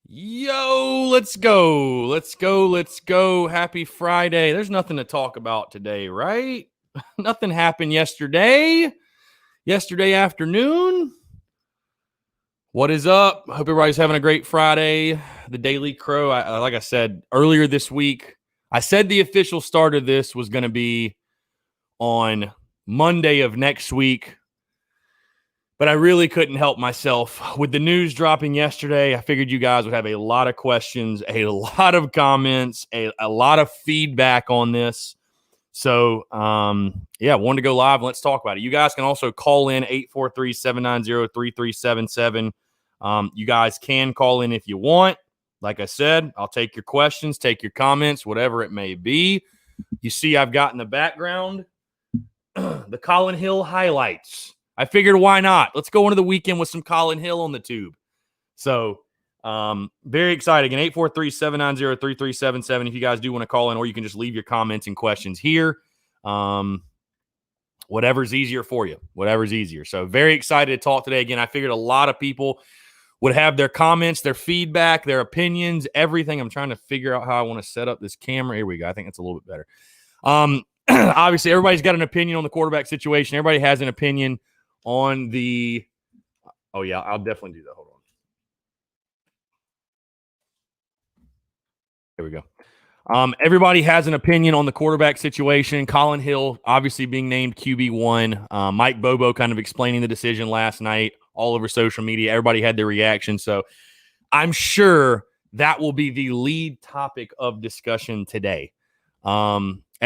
Yo, let's go. Let's go. Let's go. Happy Friday. There's nothing to talk about today, right? Nothing happened yesterday afternoon. What is up? Hope everybody's having a great Friday. The Daily Crow, like I said earlier this week, I said the official start of this was going to be on Monday of next week. But I really couldn't help myself. With the news dropping yesterday, I figured you guys would have a lot of questions, a lot of comments, a lot of feedback on this. So, wanted to go live and let's talk about it. You guys can also call in 843-790-3377. You guys can call in if you want. Like I said, I'll take your questions, take your comments, whatever it may be. You see I've got in the background the Colin Hill highlights. I figured, why not? Let's go into the weekend with some Colin Hill on the tube. So, very exciting. And 843-790-3377 if you guys do want to call in, or you can just leave your comments and questions here. Whatever's easier for you. Whatever's easier. So, very excited to talk today. Again, I figured a lot of people would have their comments, their feedback, their opinions, everything. I'm trying to figure out how I want to set up this camera. Here we go. I think that's a little bit better. Obviously, everybody's got an opinion on the quarterback situation. Everybody has an opinion on the – oh, yeah, I'll definitely do that. Hold on. There we go. Everybody has an opinion on the quarterback situation. Colin Hill obviously being named QB1. Mike Bobo kind of explaining the decision last night all over social media. Everybody had their reaction. So I'm sure that will be the lead topic of discussion today.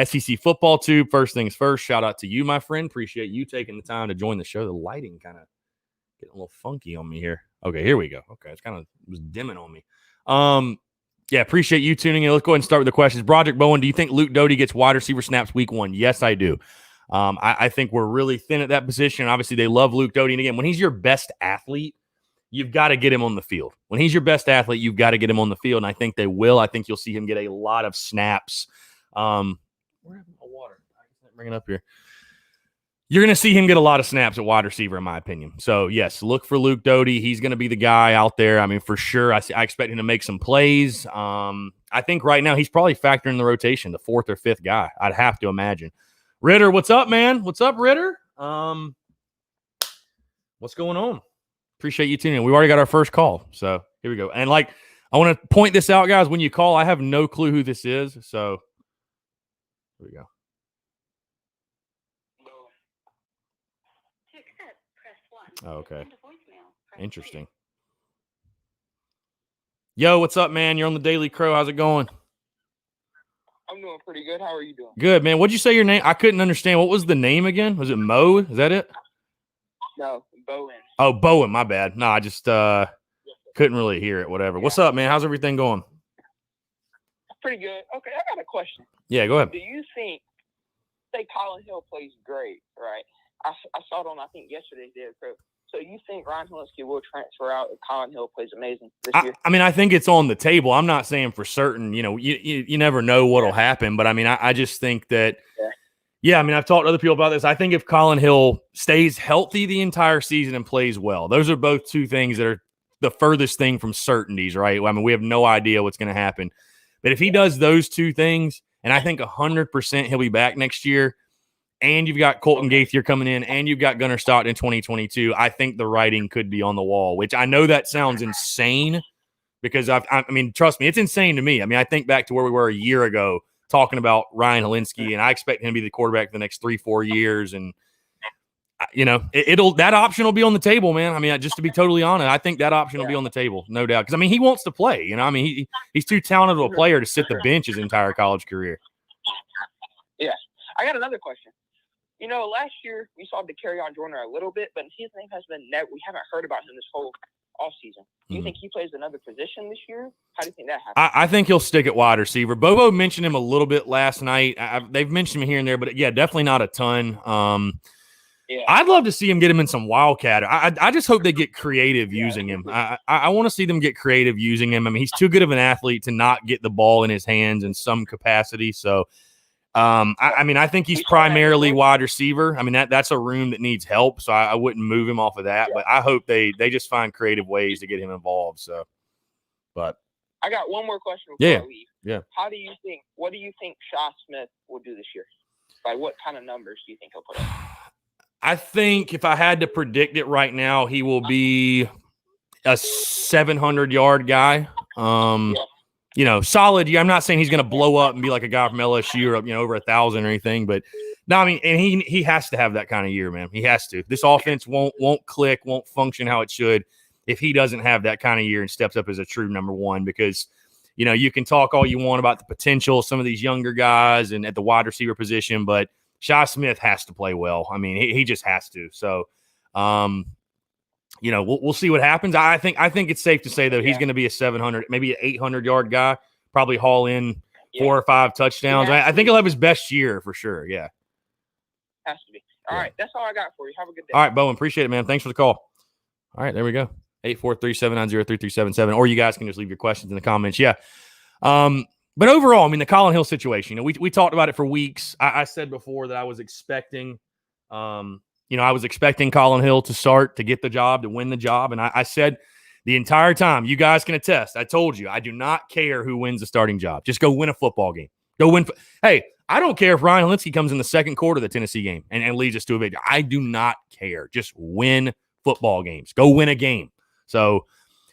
SEC Football Tube, first things first, shout out to you, my friend. Appreciate you taking the time to join the show. The lighting kind of getting a little funky on me here. Okay, here we go. Okay, it's kind of was dimming on me. Appreciate you tuning in. Let's go ahead and start with the questions. Broderick Bowen, do you think Luke Doty gets wide receiver snaps week one? Yes, I do. I think we're really thin at that position. Obviously, they love Luke Doty. And again, when he's your best athlete, you've got to get him on the field. When he's your best athlete, you've got to get him on the field, and I think they will. I think you'll see him get a lot of snaps. Where have my water? I can't bring it up here. You're going to see him get a lot of snaps at wide receiver, in my opinion. So, yes, look for Luke Doty. He's going to be the guy out there. I mean, for sure, I expect him to make some plays. I think right now he's probably factoring in the rotation, the fourth or fifth guy, I'd have to imagine. Ritter, what's up, man? What's up, Ritter? What's going on? Appreciate you tuning in. We already got our first call, so here we go. And, I want to point this out, guys. When you call, I have no clue who this is, so here we go. Oh, okay. Interesting. Yo, what's up, man? You're on the Daily Crow. How's it going? I'm doing pretty good. How are you doing? Good, man. What'd you say your name? I couldn't understand. What was the name again? Was it Mo? Is that it? No, Bowen. Oh, Bowen. My bad. No, I just couldn't really hear it. Whatever. Yeah. What's up, man? How's everything going? Pretty good. Okay, I got a question. Yeah, go ahead. Do you think, say Colin Hill plays great, right? I saw it on, I think, yesterday's Daily Crow. So you think Ryan Helinski will transfer out if Colin Hill plays amazing this year? I mean, I think it's on the table. I'm not saying for certain. You know, you never know what'll happen. But, I mean, I just think that, I mean, I've talked to other people about this. I think if Colin Hill stays healthy the entire season and plays well, those are both two things that are the furthest thing from certainties, right? I mean, we have no idea what's going to happen. But if he does those two things, and I think 100% he'll be back next year, and you've got Colton Gaither coming in, and you've got Gunnar Stockton in 2022, I think the writing could be on the wall, which I know that sounds insane because, I mean, trust me, it's insane to me. I mean, I think back to where we were a year ago talking about Ryan Helinski, and I expect him to be the quarterback for the next 3-4 years. And, you know, that option will be on the table, man. I mean, just to be totally honest, I think that option will be on the table, no doubt. Because, I mean, he wants to play. You know, I mean, he's too talented of a player to sit the bench his entire college career. Yeah. I got another question. You know, last year we saw De'Carrion Joyner a little bit, but his name has been we haven't heard about him this whole offseason. Do you think he plays another position this year? How do you think that happens? I think he'll stick at wide receiver. Bobo mentioned him a little bit last night. They've mentioned him here and there, but yeah, definitely not a ton. I'd love to see him get him in some Wildcat. I just hope they get creative using him. I want to see them get creative using him. I mean, he's too good of an athlete to not get the ball in his hands in some capacity. So, I mean, I think he's primarily wide receiver. I mean, that's a room that needs help, so I wouldn't move him off of that. But I hope they just find creative ways to get him involved. So, But I got one more question before I leave. Yeah. What do you think Shaw Smith will do this year? Like, what kind of numbers do you think he'll put up? I think if I had to predict it right now, he will be a 700-yard guy. Solid. I'm not saying he's going to blow up and be like a guy from LSU or over 1,000 or anything, but no, I mean, and he has to have that kind of year, man. He has to. This offense won't click, won't function how it should if he doesn't have that kind of year and steps up as a true number one. Because you can talk all you want about the potential of some of these younger guys and at the wide receiver position, but Shaw Smith has to play well. I mean, he just has to. So, we'll see what happens. I think it's safe to say, though, he's going to be a 700, maybe an 800-yard guy, probably haul in 4 or 5 touchdowns. I think he'll have his best year for sure. Yeah. Has to be. All right. That's all I got for you. Have a good day. All right, Bowen. Appreciate it, man. Thanks for the call. All right. There we go. 843-790-3377. Or you guys can just leave your questions in the comments. Yeah. But overall, I mean, the Colin Hill situation, we talked about it for weeks. I said before that I was expecting, I was expecting Colin Hill to start, to get the job, to win the job. And I said the entire time, you guys can attest, I told you, I do not care who wins the starting job. Just go win a football game. Go win. Hey, I don't care if Ryan Linsky comes in the second quarter of the Tennessee game and leads us to a victory. I do not care. Just win football games. Go win a game. So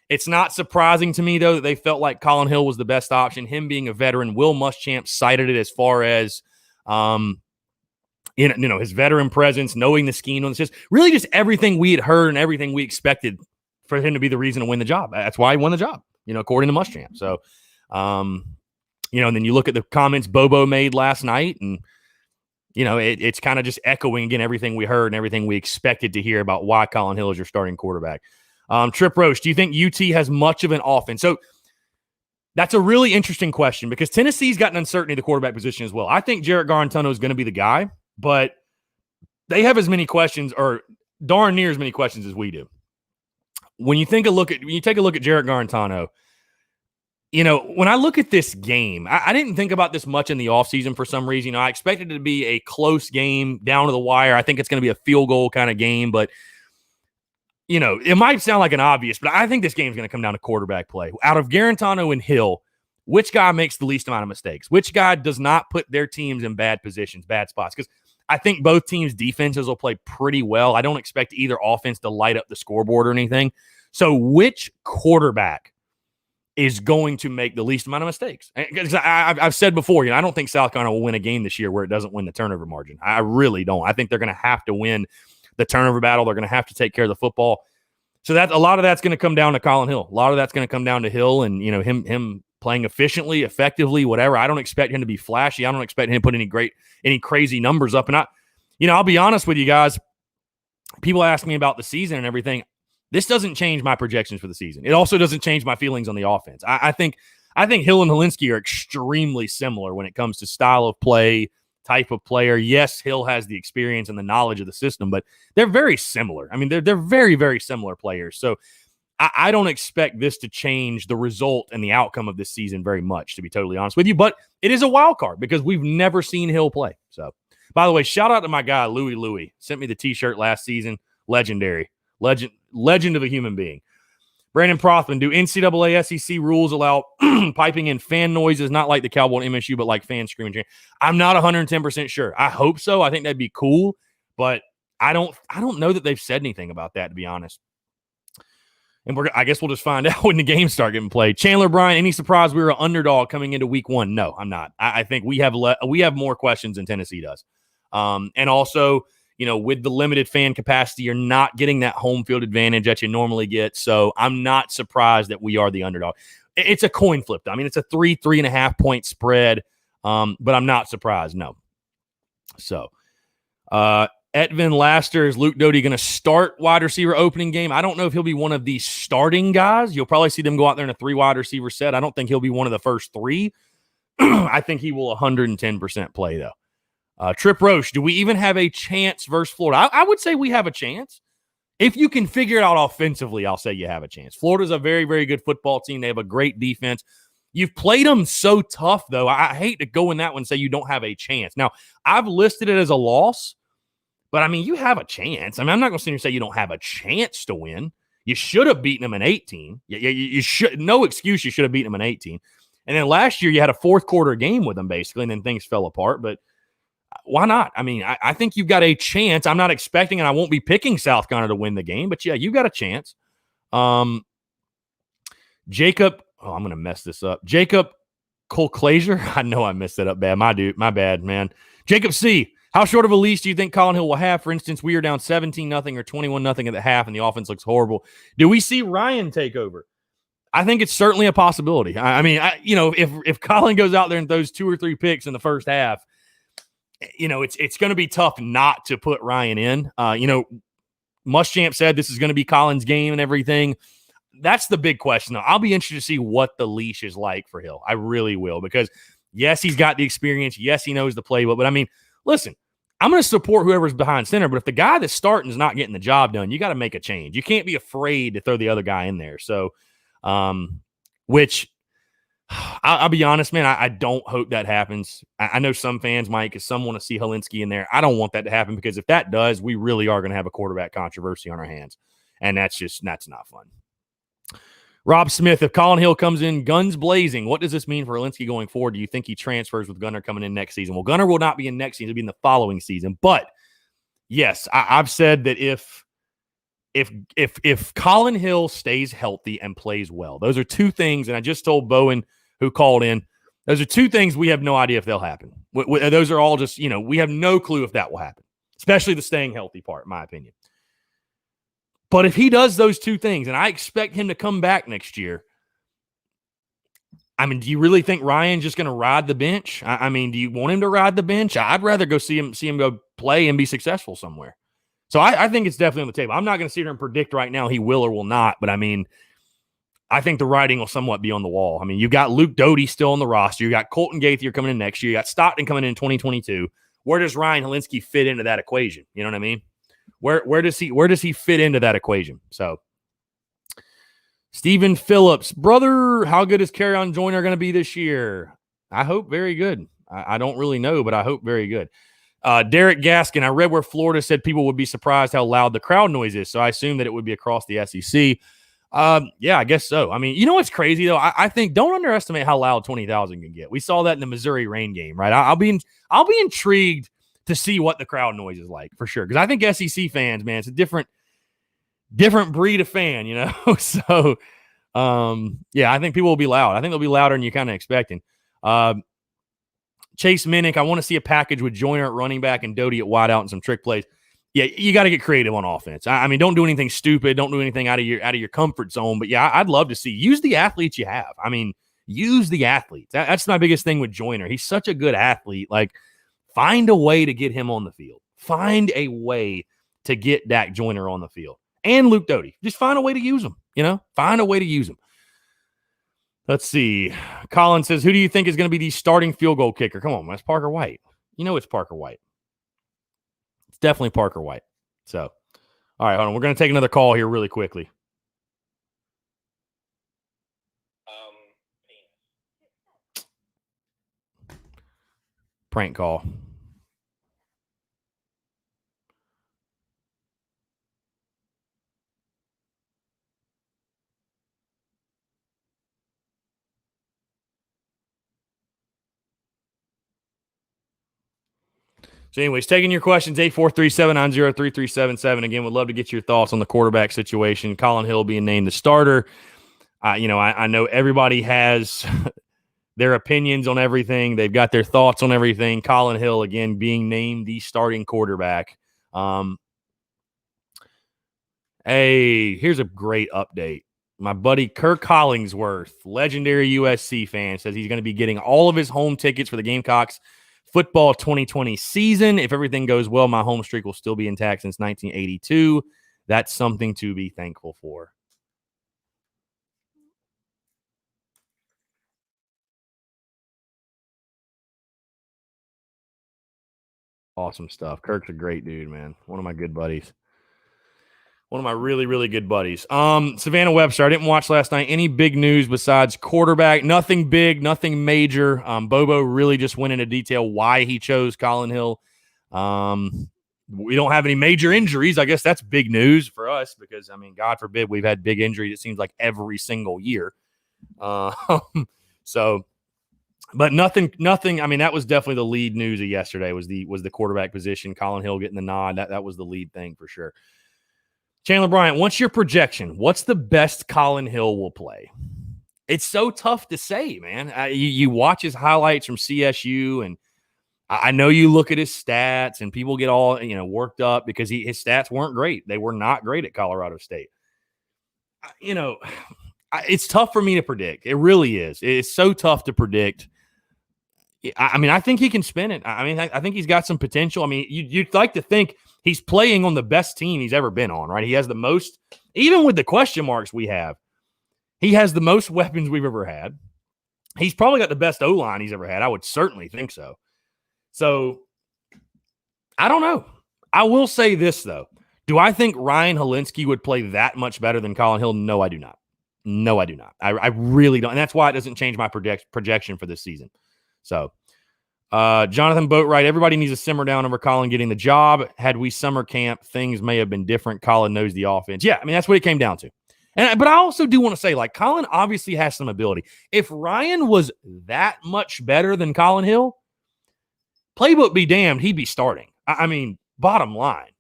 it's not surprising to me, though, that they felt like Colin Hill was the best option. Him being a veteran, Will Muschamp cited it as far as, his veteran presence, knowing the scheme, and just really just everything we had heard and everything we expected for him to be the reason to win the job. That's why he won the job, according to Muschamp. So, and then you look at the comments Bobo made last night, and it's kind of just echoing again everything we heard and everything we expected to hear about why Colin Hill is your starting quarterback. Trip Roche, do you think UT has much of an offense? So that's a really interesting question because Tennessee's got an uncertainty at the quarterback position as well. I think Jarrett Garantano is going to be the guy, but they have as many questions, or darn near as many questions as we do. When you take a look at Jarrett Garantano, when I look at this game, I didn't think about this much in the offseason for some reason. I expected it to be a close game down to the wire. I think it's going to be a field goal kind of game, but it might sound like an obvious, but I think this game is going to come down to quarterback play. Out of Garantano and Hill, which guy makes the least amount of mistakes? Which guy does not put their teams in bad positions, bad spots? Because I think both teams' defenses will play pretty well. I don't expect either offense to light up the scoreboard or anything. So which quarterback is going to make the least amount of mistakes? Because I've said before, I don't think South Carolina will win a game this year where it doesn't win the turnover margin. I really don't. I think they're going to have to win the turnover battle. They're going to have to take care of the football. So that a lot of that's going to come down to Colin Hill. A lot of that's going to come down to Hill and him playing efficiently, effectively, whatever. I don't expect him to be flashy. I don't expect him to put any crazy numbers up. And I'll be honest with you guys. People ask me about the season and everything. This doesn't change my projections for the season. It also doesn't change my feelings on the offense. I think Hill and Helinski are extremely similar when it comes to style of play, type of player. Yes, Hill has the experience and the knowledge of the system, but they're very similar. I mean, they're very, very similar players. So I don't expect this to change the result and the outcome of this season very much, to be totally honest with you. But it is a wild card because we've never seen Hill play. So, by the way, shout out to my guy, Louie. Sent me the T-shirt last season. Legendary. Legend of a human being. Brandon Prothman, do NCAA SEC rules allow piping in fan noises, not like the Cowboy and MSU, but like fans screaming? I'm not 110% sure. I hope so. I think that'd be cool, but I don't know that they've said anything about that, to be honest. And I guess we'll just find out when the games start getting played. Chandler Bryan, any surprise we were an underdog coming into week 1? No, I'm not. I think we have more questions than Tennessee does. And also, with the limited fan capacity, you're not getting that home field advantage that you normally get. So I'm not surprised that we are the underdog. It's a coin flip. I mean, it's a 3.5 point spread. But I'm not surprised. No. So, Etvin Laster, is Luke Doty going to start wide receiver opening game? I don't know if he'll be one of the starting guys. You'll probably see them go out there in a 3 wide receiver set. I don't think he'll be one of the first 3. I think he will 110% play, though. Trip Roche, do we even have a chance versus Florida? I would say we have a chance. If you can figure it out offensively, I'll say you have a chance. Florida's a very, very good football team. They have a great defense. You've played them so tough, though. I hate to go in that one and say you don't have a chance. Now, I've listed it as a loss, but, I mean, you have a chance. I mean, I'm not going to sit here and say you don't have a chance to win. You should have beaten them in 18. You should, no excuse. You should have beaten them in 18. And then last year you had a fourth quarter game with them basically, and then things fell apart. But why not? I mean, I think you've got a chance. I'm not expecting, and I won't be picking South Carolina to win the game, but yeah, you've got a chance. Jacob, I'm going to mess this up. Jacob Colclaser. I know I messed that up bad. My bad, man. Jacob C. How short of a leash do you think Colin Hill will have? For instance, we are down 17-0 or 21-0 at the half, and the offense looks horrible. Do we see Ryan take over? I think it's certainly a possibility. I mean, if Colin goes out there and throws 2 or 3 picks in the first half, it's going to be tough not to put Ryan in. Muschamp said this is going to be Colin's game and everything. That's the big question, though. I'll be interested to see what the leash is like for Hill. I really will, because, yes, he's got the experience. Yes, he knows the playbook. But, I mean, listen, I'm going to support whoever's behind center, but if the guy that's starting is not getting the job done, you got to make a change. You can't be afraid to throw the other guy in there. So, which I'll be honest, man, I don't hope that happens. I know some fans might, because some want to see Helinski in there. I don't want that to happen, because if that does, we really are going to have a quarterback controversy on our hands. And that's not fun. Rob Smith, if Colin Hill comes in guns blazing, what does this mean for Helinski going forward? Do you think he transfers with Gunnar coming in next season? Well, Gunnar will not be in next season. He'll be in the following season. But, yes, I've said that if Colin Hill stays healthy and plays well, those are 2 things, and I just told Bowen, who called in, those are 2 things we have no idea if they'll happen. Those are all just, we have no clue if that will happen, especially the staying healthy part, in my opinion. But if he does those 2 things, and I expect him to come back next year, I mean, do you really think Ryan's just going to ride the bench? I mean, do you want him to ride the bench? I'd rather go see him go play and be successful somewhere. So I think it's definitely on the table. I'm not going to sit here and predict right now he will or will not, but I mean, I think the writing will somewhat be on the wall. I mean, you got Luke Doty still on the roster. You got Colton Gaither coming in next year. You got Stockton coming in 2022. Where does Ryan Helinski fit into that equation? You know what I mean? Where does he fit into that equation? So, Stephen Phillips, brother, how good is Kerryon Joyner going to be this year? I hope very good. I don't really know, but I hope very good. Derek Gaskin, I read where Florida said people would be surprised how loud the crowd noise is, so I assume that it would be across the SEC. Yeah, I guess so. I mean, you know what's crazy, though? I think don't underestimate how loud 20,000 can get. We saw that in the Missouri rain game, right? I'll be intrigued to see what the crowd noise is like, for sure, because I think SEC fans, man, it's a different breed of fan, So, yeah, I think people will be loud. I think they'll be louder than you're kind of expecting. Chase Minnick, I want to see a package with Joyner at running back and Doty at wideout and some trick plays. Yeah, you got to get creative on offense. I mean, don't do anything stupid. Don't do anything out of your comfort zone. But yeah, I'd love to see. Use the athletes you have. I mean, use the athletes. That's my biggest thing with Joyner. He's such a good athlete. Like, find a way to get him on the field. Find a way to get Dak Joyner on the field. And Luke Doty. Just find a way to use them. Find a way to use them. Let's see. Colin says, who do you think is going to be the starting field goal kicker? Come on, that's Parker White. It's Parker White. It's definitely Parker White. So, all right, hold on. We're going to take another call here really quickly. Prank call. So anyways, taking your questions, 843-790-3377. Again, would love to get your thoughts on the quarterback situation. Colin Hill being named the starter. I know everybody has their opinions on everything. They've got their thoughts on everything. Colin Hill, again, being named the starting quarterback. Hey, here's a great update. My buddy Kirk Hollingsworth, legendary USC fan, says he's going to be getting all of his home tickets for the Gamecocks football 2020 season. If everything goes well, my home streak will still be intact since 1982. That's something to be thankful for. Awesome stuff. Kirk's a great dude, man. One of my good buddies. One of my really, really good buddies. Savannah Webster, I didn't watch last night. Any big news besides quarterback? Nothing big, nothing major. Bobo really just went into detail why he chose Colin Hill. We don't have any major injuries. I guess that's big news for us because, I mean, God forbid we've had big injuries. It seems like every single year. So, but nothing. I mean, that was definitely the lead news of yesterday was the quarterback position. Colin Hill getting the nod. That was the lead thing for sure. Chandler Bryant, what's your projection? What's the best Colin Hill will play? It's so tough to say, man. You watch his highlights from CSU, and I know you look at his stats, and people get all worked up because his stats weren't great. They were not great at Colorado State. It's tough for me to predict. It really is. It's so tough to predict. I mean, I think he can spin it. I mean, I think he's got some potential. I mean, you'd like to think he's playing on the best team he's ever been on, right? He has the most, even with the question marks we have, he has the most weapons we've ever had. He's probably got the best O-line he's ever had. I would certainly think so. So, I don't know. I will say this, though. Do I think Ryan Helinski would play that much better than Colin Hill? No, I do not. No, I do not. I really don't. And that's why it doesn't change my projection for this season. So, Jonathan Boatwright, everybody needs to simmer down over Colin getting the job. Had we summer camp, things may have been different. Colin knows the offense. Yeah, I mean, that's what it came down to. But I also do want to say, like, Colin obviously has some ability. If Ryan was that much better than Colin Hill, playbook be damned, he'd be starting. I mean, bottom line.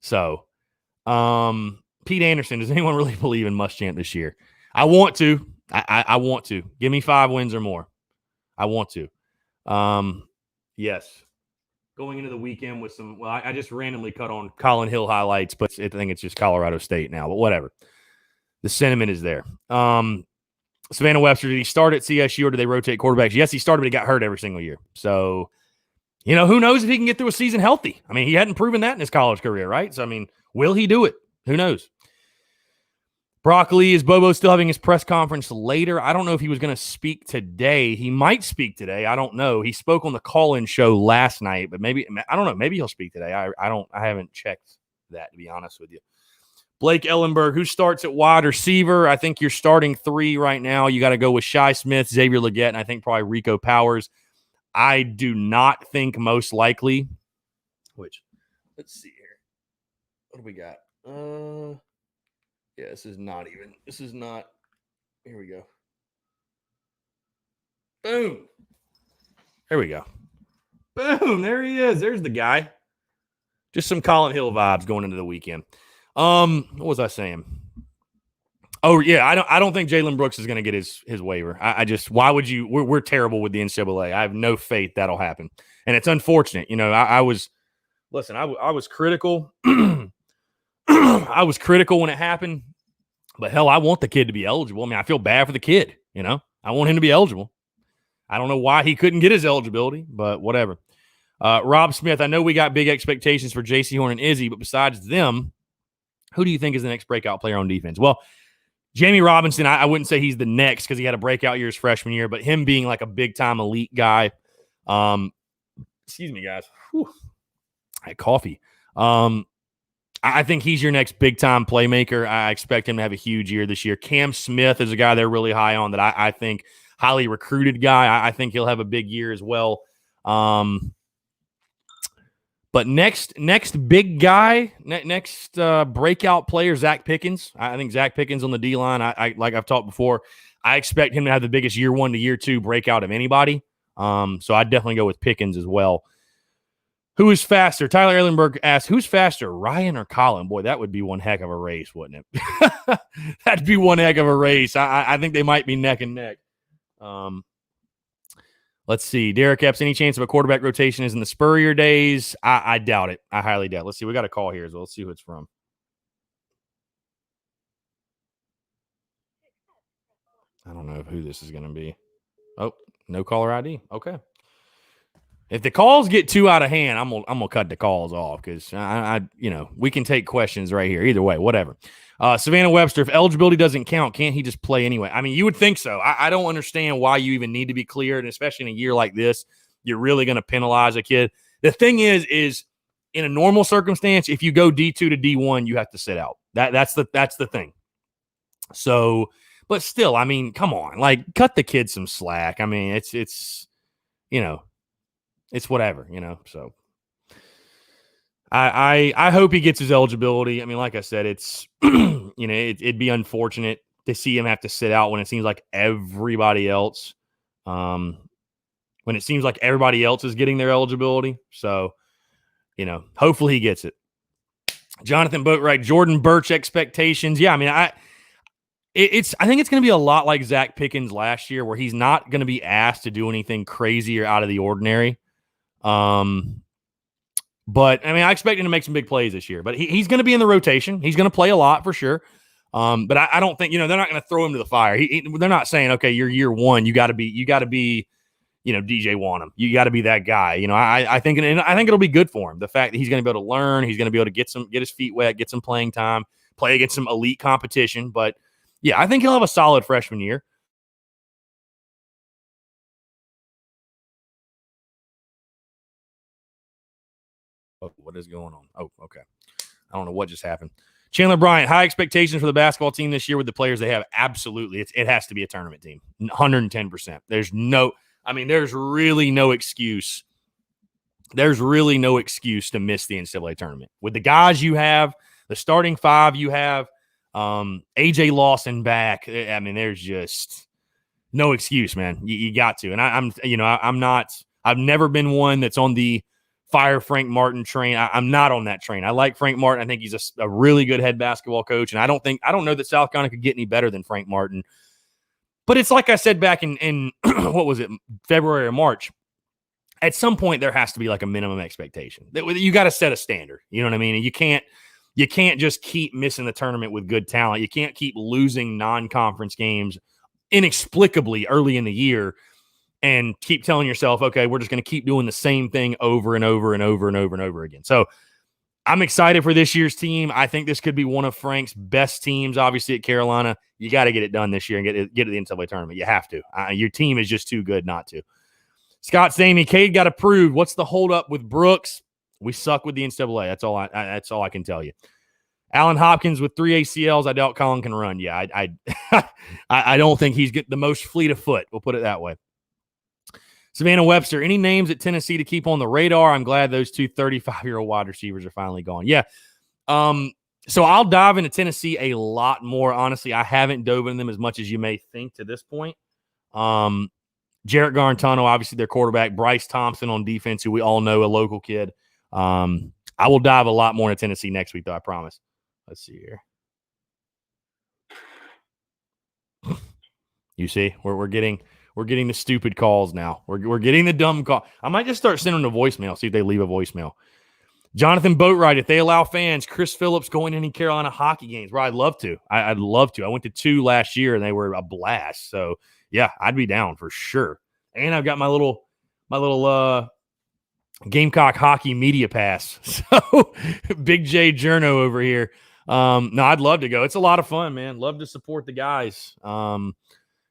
So, Pete Anderson, does anyone really believe in Muschamp this year? I want to. I want to. Give me 5 wins or more. I want to. Yes. Going into the weekend with some, well, I just randomly cut on Colin Hill highlights, but I think it's just Colorado State now, but whatever. The sentiment is there. Savannah Webster, did he start at CSU or did they rotate quarterbacks? Yes, he started, but he got hurt every single year. So, who knows if he can get through a season healthy? I mean, he hadn't proven that in his college career, right? So, I mean, will he do it? Who knows? Broccoli, is Bobo still having his press conference later? I don't know if he was going to speak today. He might speak today. I don't know. He spoke on the call-in show last night, but maybe, I don't know. Maybe he'll speak today. I haven't checked that, to be honest with you. Blake Ellenberg, who starts at wide receiver? I think you're starting 3 right now. You got to go with Shi Smith, Xavier Legette, and I think probably Rico Powers. I do not think most likely. Let's see here. What do we got? Yeah, this is not. Here we go. Boom. Here we go. Boom. There he is. There's the guy. Just some Colin Hill vibes going into the weekend. What was I saying? Oh, yeah. I don't think Jalen Brooks is going to get his waiver. Why would you? We're terrible with the NCAA. I have no faith that'll happen. And it's unfortunate. I was critical. I was critical when it happened, but hell, I want the kid to be eligible. I mean, I feel bad for the kid, I want him to be eligible. I don't know why he couldn't get his eligibility, but whatever. Rob Smith, I know we got big expectations for J.C. Horn and Izzy, but besides them, who do you think is the next breakout player on defense? Well, Jamie Robinson, I wouldn't say he's the next because he had a breakout year his freshman year, but him being like a big-time elite guy. Excuse me, guys. Whew. I had coffee. I think he's your next big-time playmaker. I expect him to have a huge year this year. Cam Smith is a guy they're really high on that I think highly recruited guy. I think he'll have a big year as well. But next big guy, next breakout player, Zach Pickens. I think Zach Pickens on the D-line, I like I've talked before, I expect him to have the biggest year 1 to year 2 breakout of anybody. So I'd definitely go with Pickens as well. Who is faster? Tyler Ehrenberg asked, who's faster, Ryan or Colin? Boy, that would be one heck of a race, wouldn't it? That'd be one heck of a race. I think they might be neck and neck. Let's see. Derek Epps, any chance of a quarterback rotation is in the Spurrier days? I doubt it. I highly doubt it. Let's see. We got a call here as well. Let's see who it's from. I don't know who this is going to be. Oh, no caller ID. Okay. If the calls get too out of hand, I'm gonna cut the calls off because we can take questions right here. Either way, whatever. Savannah Webster, if eligibility doesn't count, can't he just play anyway? I mean, you would think so. I don't understand why you even need to be cleared, and especially in a year like this, you're really going to penalize a kid. The thing is in a normal circumstance, if you go D2 to D1, you have to sit out. That's the thing. So, but still, I mean, come on, like cut the kid some slack. I mean, it's whatever, so. I hope he gets his eligibility. I mean, like I said, it's it'd be unfortunate to see him have to sit out when it seems like everybody else, when it seems like everybody else is getting their eligibility. So, hopefully he gets it. Jonathan Boatwright, Jordan Birch expectations. Yeah, I mean, I think it's going to be a lot like Zach Pickens last year, where he's not going to be asked to do anything crazy or out of the ordinary. But I mean, I expect him to make some big plays this year. But he's going to be in the rotation. He's going to play a lot for sure. But I don't think they're not going to throw him to the fire. They're not saying, okay, you're year one. You got to be DJ Wanham. You got to be that guy. I think it'll be good for him. The fact that he's going to be able to learn, he's going to be able to get his feet wet, get some playing time, play against some elite competition. But yeah, I think he'll have a solid freshman year. Oh, what is going on? Oh, okay. I don't know what just happened. Chandler Bryant, high expectations for the basketball team this year with the players they have. Absolutely. It has to be a tournament team. 110%. There's really no excuse. There's really no excuse to miss the NCAA tournament. With the guys you have, the starting five you have, AJ Lawson back. I mean, there's just no excuse, man. You got to. And I've never been one that's on the fire Frank Martin train. I'm not on that train. I like Frank Martin. I think he's a really good head basketball coach. And I don't know that South Carolina could get any better than Frank Martin. But it's like I said back in what was it, February or March, at some point there has to be like a minimum expectation. You got to set a standard. You know what I mean? And you can't just keep missing the tournament with good talent. You can't keep losing non-conference games inexplicably early in the year and keep telling yourself, okay, we're just going to keep doing the same thing over and over and over and over and over again. So I'm excited for this year's team. I think this could be one of Frank's best teams, obviously, at Carolina. You got to get it done this year and get to the NCAA tournament. You have to. Your team is just too good not to. Scott Samey, Cade got approved. What's the holdup with Brooks? We suck with the NCAA. That's all I can tell you. Alan Hopkins with 3 ACLs. I doubt Colin can run. Yeah, I don't think he's the most fleet of foot. We'll put it that way. Savannah Webster, any names at Tennessee to keep on the radar? I'm glad those two 35-year-old wide receivers are finally gone. Yeah. So I'll dive into Tennessee a lot more. Honestly, I haven't dove into them as much as you may think to this point. Jarrett Garantano, obviously their quarterback. Bryce Thompson on defense, who we all know, a local kid. I will dive a lot more into Tennessee next week, though, I promise. Let's see here. You see, we're getting the stupid calls now. We're getting the dumb call. I might just start sending them a voicemail, see if they leave a voicemail. Jonathan Boatwright, if they allow fans, Chris Phillips going to any Carolina hockey games. Well, I'd love to. I'd love to. I went to 2 last year, and they were a blast. So, yeah, I'd be down for sure. And I've got my little Gamecock hockey media pass. So, Big J Journo over here. No, I'd love to go. It's a lot of fun, man. Love to support the guys.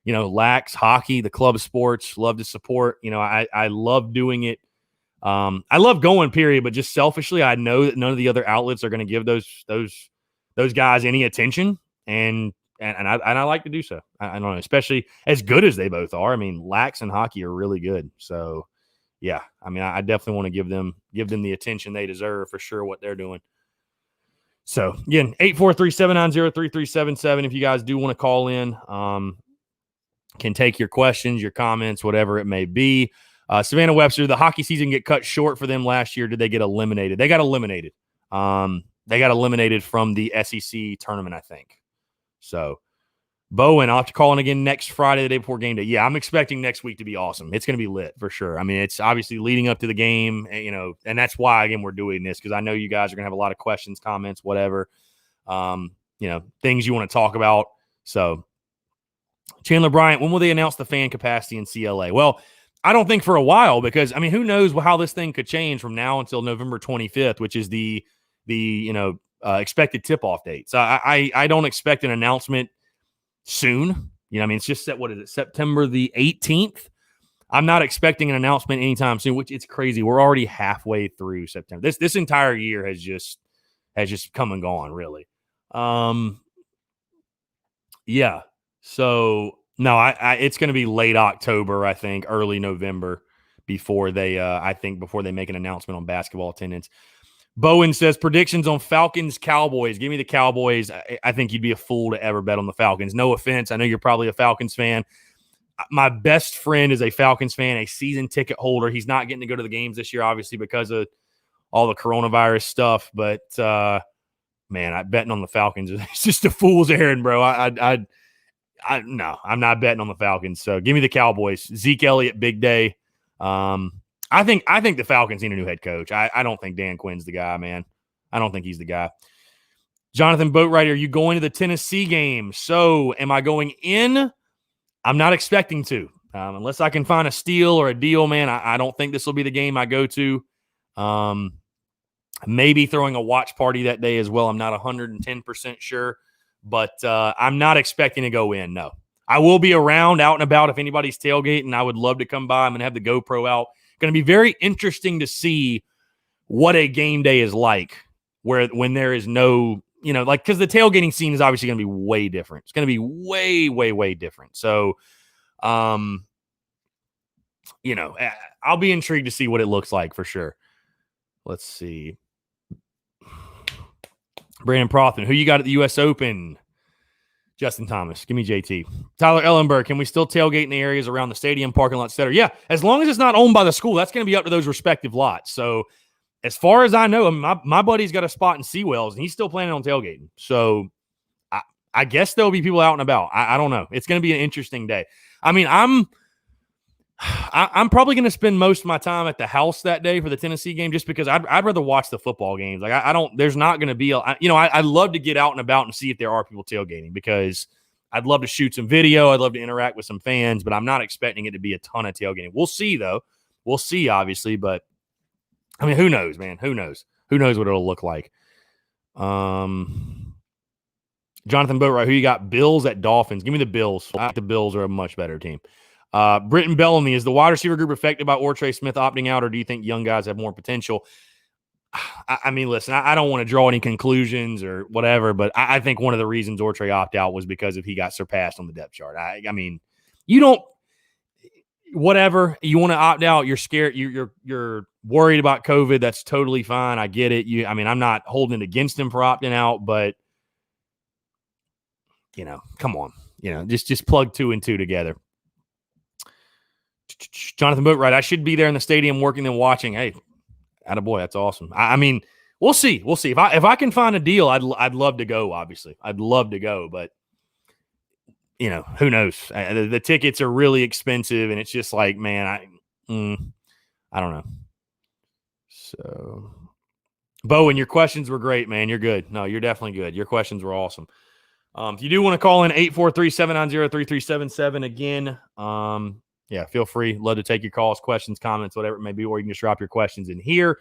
Lax, hockey, the club sports, love to support. I love doing it. I love going, period, but just selfishly, I know that none of the other outlets are going to give those guys any attention. And I like to do so. I don't know, especially as good as they both are. I mean, Lax and hockey are really good. So yeah, I mean, I definitely want to give them the attention they deserve for sure, what they're doing. So again, 843-790-3377. If you guys do want to call in, can take your questions, your comments, whatever it may be. Savannah Webster, the hockey season get cut short for them last year. Did they get eliminated? They got eliminated. They got eliminated from the SEC tournament, I think. So, Bowen, I'll have to call in again next Friday, the day before game day. Yeah, I'm expecting next week to be awesome. It's going to be lit for sure. I mean, it's obviously leading up to the game, and that's why, again, we're doing this, because I know you guys are going to have a lot of questions, comments, whatever, things you want to talk about. So, Chandler Bryant, when will they announce the fan capacity in CLA? Well, I don't think for a while, because, I mean, who knows how this thing could change from now until November 25th, which is the expected tip-off date. So I don't expect an announcement soon. It's just September the 18th. I'm not expecting an announcement anytime soon, which it's crazy. We're already halfway through September. This entire year has just come and gone, really. Yeah. So no, it's going to be late October, I think, early November before they make an announcement on basketball attendance. Bowen says predictions on Falcons Cowboys. Give me the Cowboys. I think you'd be a fool to ever bet on the Falcons. No offense. I know you're probably a Falcons fan. My best friend is a Falcons fan, a season ticket holder. He's not getting to go to the games this year, obviously, because of all the coronavirus stuff. But, man, betting on the Falcons is just a fool's errand, bro. No, I'm not betting on the Falcons. So give me the Cowboys. Zeke Elliott, big day. I think the Falcons need a new head coach. I don't think Dan Quinn's the guy, man. I don't think he's the guy. Jonathan Boatwright, are you going to the Tennessee game? So am I going in? I'm not expecting to. Unless I can find a steal or a deal, man, I don't think this will be the game I go to. Maybe throwing a watch party that day as well. I'm not 110% sure. But I'm not expecting to go in, no. I will be around, out and about if anybody's tailgating. I would love to come by. I'm going to have the GoPro out. Going to be very interesting to see what a game day is like when there is no, because the tailgating scene is obviously going to be way different. It's going to be way, way, way different. So, I'll be intrigued to see what it looks like for sure. Let's see. Brandon Prothman, who you got at the U.S. Open? Justin Thomas. Give me JT. Tyler Ellenberg, can we still tailgate in the areas around the stadium, parking lot, et cetera? Yeah, as long as it's not owned by the school, that's going to be up to those respective lots. So as far as I know, my buddy's got a spot in Seawells, and he's still planning on tailgating. So I guess there'll be people out and about. I don't know. It's going to be an interesting day. I mean, I'm probably going to spend most of my time at the house that day for the Tennessee game, just because I'd rather watch the football games. Like there's not going to be, I'd love to get out and about and see if there are people tailgating, because I'd love to shoot some video. I'd love to interact with some fans, but I'm not expecting it to be a ton of tailgating. We'll see though. We'll see, obviously, but I mean, who knows, man? Who knows? Who knows what it'll look like? Jonathan Boatwright, who you got? Bills at Dolphins. Give me the Bills. I think the Bills are a much better team. Britton Bellamy, is the wide receiver group affected by Ortre Smith opting out, or do you think young guys have more potential? I mean, listen, I don't want to draw any conclusions or whatever, but I think one of the reasons Ortre opted out was because he got surpassed on the depth chart. I mean, you don't, whatever, you want to opt out, you're scared, you're worried about COVID, that's totally fine. I get it. I'm not holding it against him for opting out, but come on, just plug 2 and 2 together. Jonathan Boatwright, I should be there in the stadium working and watching. Hey, attaboy, that's awesome. I mean, we'll see. We'll see. If I can find a deal, I'd love to go, obviously. I'd love to go, but who knows? The tickets are really expensive, and it's just like, man, I don't know. So, Bowen, your questions were great, man. You're good. No, you're definitely good. Your questions were awesome. If you do want to call in, 843-790-3377 again, yeah, feel free. Love to take your calls, questions, comments, whatever it may be, or you can just drop your questions in here.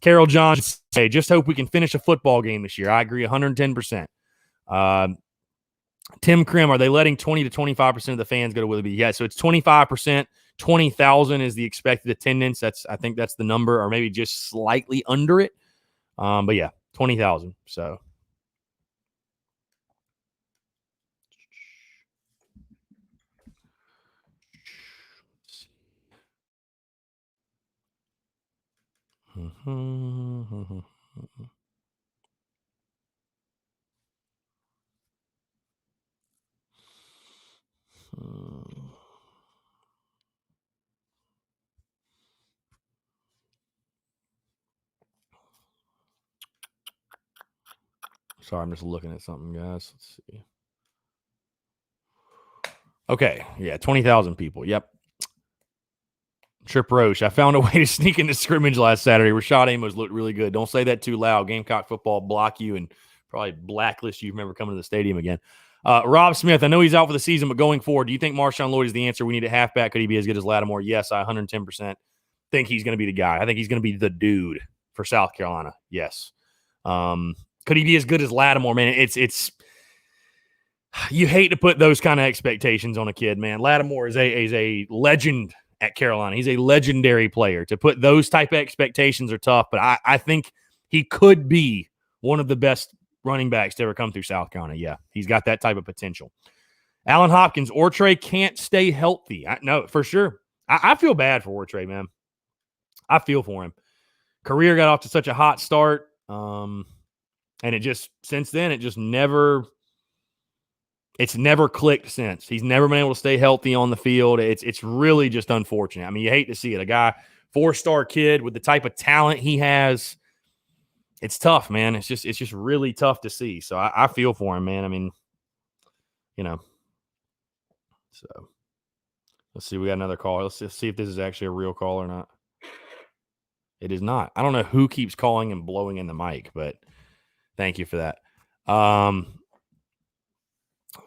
Carol John, say, just hope we can finish a football game this year. I agree 110%. Tim Krim, are they letting 20 to 25% of the fans go to Willoughby? Yeah, so it's 25%. 20,000 is the expected attendance. I think that's the number, or maybe just slightly under it. But yeah, 20,000. So. Sorry, I'm just looking at something, guys. Let's see. Okay, yeah, 20,000 people. Yep. Trip Roche, I found a way to sneak into scrimmage last Saturday. Rashad Amos looked really good. Don't say that too loud. Gamecock football block you and probably blacklist you if you remember coming to the stadium again. Rob Smith, I know he's out for the season, but going forward, do you think Marshawn Lloyd is the answer? We need a halfback. Could he be as good as Lattimore? Yes, I 110% think he's going to be the guy. I think he's going to be the dude for South Carolina. Yes. Could he be as good as Lattimore, man? It's you hate to put those kind of expectations on a kid, man. Lattimore is a legend at Carolina. He's a legendary player. To put those type of expectations are tough, but I think he could be one of the best running backs to ever come through South Carolina. Yeah, he's got that type of potential. Alan Hopkins, Ortre can't stay healthy. No, for sure. I feel bad for Ortre, man. I feel for him career got off to such a hot start. And it just, since then, it's never clicked since. He's never been able to stay healthy on the field. It's really just unfortunate. I mean, you hate to see it. A guy, 4-star kid with the type of talent he has. It's tough, man. It's just really tough to see. So I feel for him, man. I mean, so let's see. We got another call. Let's just see if this is actually a real call or not. It is not. I don't know who keeps calling and blowing in the mic, but thank you for that.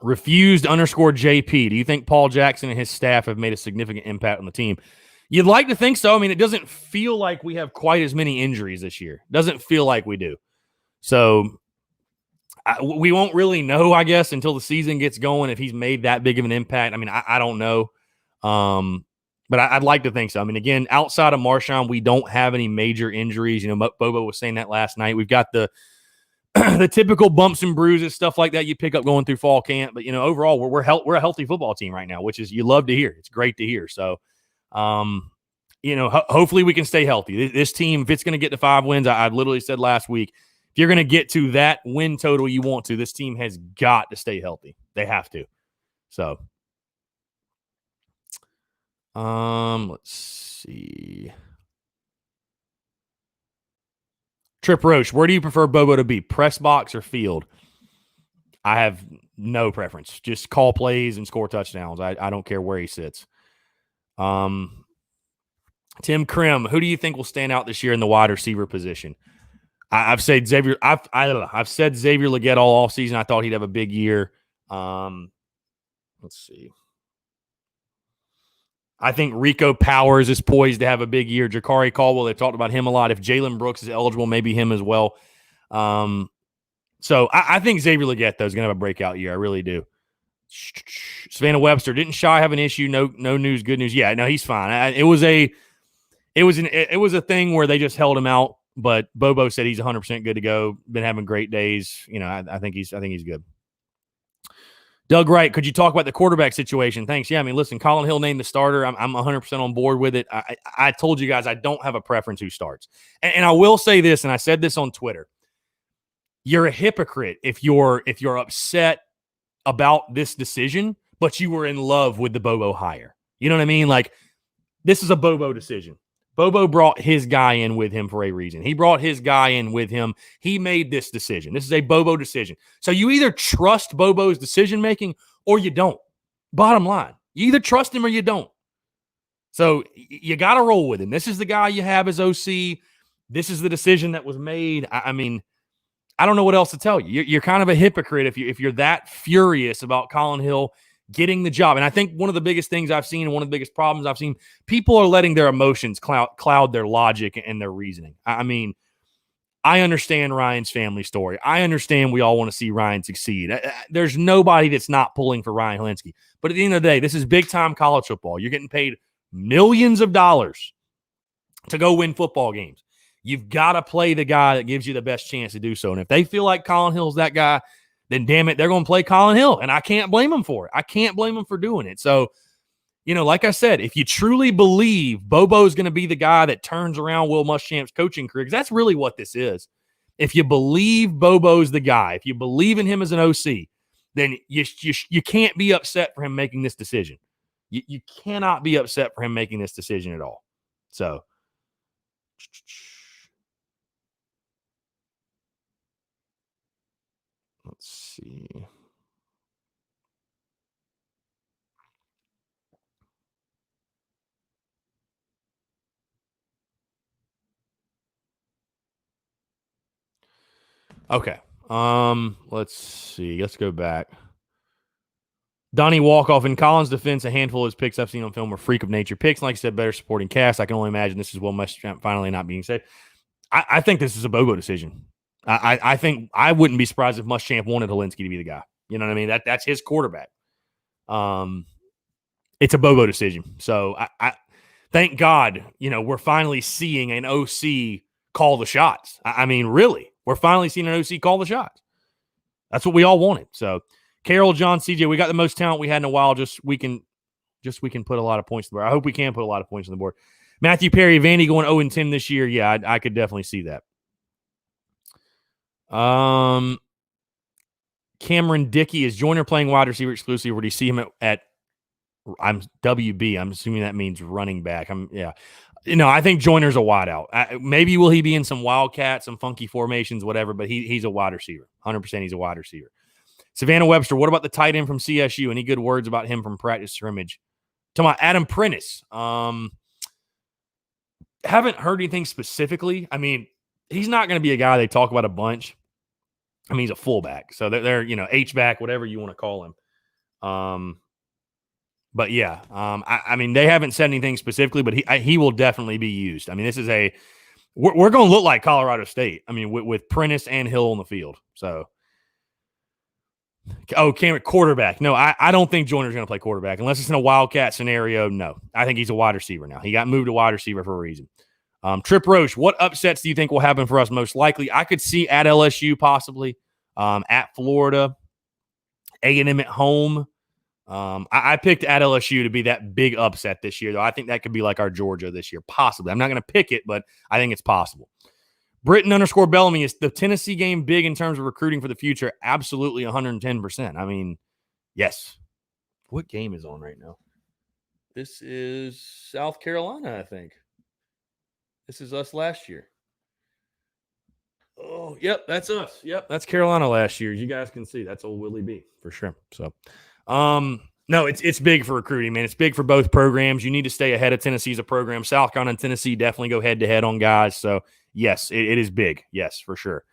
Refused_JP. Do you think Paul Jackson and his staff have made a significant impact on the team? You'd like to think so. I mean, it doesn't feel like we have quite as many injuries this year. Doesn't feel like we do. So we won't really know, I guess, until the season gets going if he's made that big of an impact. I mean, I don't know. But I'd like to think so. I mean, again, outside of Marshawn, we don't have any major injuries. Bobo was saying that last night. We've got the typical bumps and bruises, stuff like that you pick up going through fall camp. But, overall, we're a healthy football team right now, which is you love to hear. It's great to hear. So, hopefully we can stay healthy. This team, if it's going to get to 5 wins, I literally said last week, if you're going to get to that win total you want to, this team has got to stay healthy. They have to. So, let's see. Trip Roche, where do you prefer Bobo to be, press box or field? I have no preference. Just call plays and score touchdowns. I don't care where he sits. Tim Krim, who do you think will stand out this year in the wide receiver position? I've said Xavier. I've said Xavier Legette all offseason. I thought he'd have a big year. Let's see. I think Rico Powers is poised to have a big year. Jakari Caldwell, they've talked about him a lot. If Jalen Brooks is eligible, maybe him as well. So I think Xavier Legette, though, is going to have a breakout year. I really do. Savannah Webster, didn't Shy have an issue? No news, good news. Yeah, no, he's fine. It was a thing where they just held him out, but Bobo said he's 100% good to go. Been having great days. I think he's good. Doug Wright, could you talk about the quarterback situation? Thanks. Yeah, I mean, listen, Colin Hill named the starter. I'm 100% on board with it. I told you guys I don't have a preference who starts. And I will say this, and I said this on Twitter. You're a hypocrite if you're upset about this decision, but you were in love with the Bobo hire. You know what I mean? Like, this is a Bobo decision. Bobo brought his guy in with him for a reason. He brought his guy in with him. He made this decision. This is a Bobo decision. So you either trust Bobo's decision-making or you don't. Bottom line. You either trust him or you don't. So you got to roll with him. This is the guy you have as OC. This is the decision that was made. I mean, I don't know what else to tell you. You're kind of a hypocrite if you're that furious about Colin Hill getting the job. And I think one of the biggest things I've seen, one of the biggest problems I've seen, people are letting their emotions cloud their logic and their reasoning. I mean, I understand Ryan's family story. I understand we all want to see Ryan succeed. There's nobody that's not pulling for Ryan Hilinski. But at the end of the day, this is big-time college football. You're getting paid millions of dollars to go win football games. You've got to play the guy that gives you the best chance to do so. And if they feel like Colin Hill's that guy, then damn it, they're going to play Colin Hill. And I can't blame them for it. I can't blame them for doing it. So, like I said, if you truly believe Bobo's going to be the guy that turns around Will Muschamp's coaching career, because that's really what this is. If you believe Bobo's the guy, if you believe in him as an OC, then you can't be upset for him making this decision. You cannot be upset for him making this decision at all. So, let's see. Okay. Let's see. Let's go back. Donnie Walkoff, in Collins' defense, a handful of his picks I've seen on film are freak of nature picks. Like I said, better supporting cast. I can only imagine this is Will Muschamp finally not being said. I think this is a Bobo decision. I think I wouldn't be surprised if Muschamp wanted Hilinski to be the guy. You know what I mean? That's his quarterback. It's a Bobo decision. So I thank God, we're finally seeing an OC call the shots. I mean, really, we're finally seeing an OC call the shots. That's what we all wanted. So, Carol, John, CJ, we got the most talent we had in a while. We can put a lot of points on the board. I hope we can put a lot of points on the board. Matthew Perry, Vandy going 0-10 this year. Yeah, I could definitely see that. Cameron Dickey, is Joyner playing wide receiver exclusively, or do you see him at I'm WB? I'm assuming that means running back. I think Joyner's a wideout. Maybe will he be in some wildcat, some funky formations, whatever, but he's a wide receiver. 100% he's a wide receiver. Savannah Webster, what about the tight end from CSU? Any good words about him from practice scrimmage? Talking about Adam Prentice. Haven't heard anything specifically. I mean, he's not going to be a guy they talk about a bunch. I mean, he's a fullback. So they're H-back, whatever you want to call him. But yeah, I mean, they haven't said anything specifically, but he will definitely be used. I mean, this is we're going to look like Colorado State. I mean, with Prentice and Hill on the field. So, Cameron, quarterback. No, I don't think Joyner's going to play quarterback unless it's in a wildcat scenario. No, I think he's a wide receiver now. He got moved to wide receiver for a reason. Trip Roche, what upsets do you think will happen for us most likely? I could see at LSU possibly, at Florida, A&M at home. I picked at LSU to be that big upset this year, though. I think that could be like our Georgia this year, possibly. I'm not going to pick it, but I think it's possible. Britton_Bellamy, is the Tennessee game big in terms of recruiting for the future? Absolutely, 110%. I mean, yes. What game is on right now? This is South Carolina, I think. This is us last year. Oh, yep, that's us. Yep, that's Carolina last year. You guys can see that's old Willie B for sure. So, no, it's big for recruiting, man. It's big for both programs. You need to stay ahead of Tennessee as a program. South Carolina and Tennessee definitely go head to head on guys. So yes, it is big. Yes, for sure.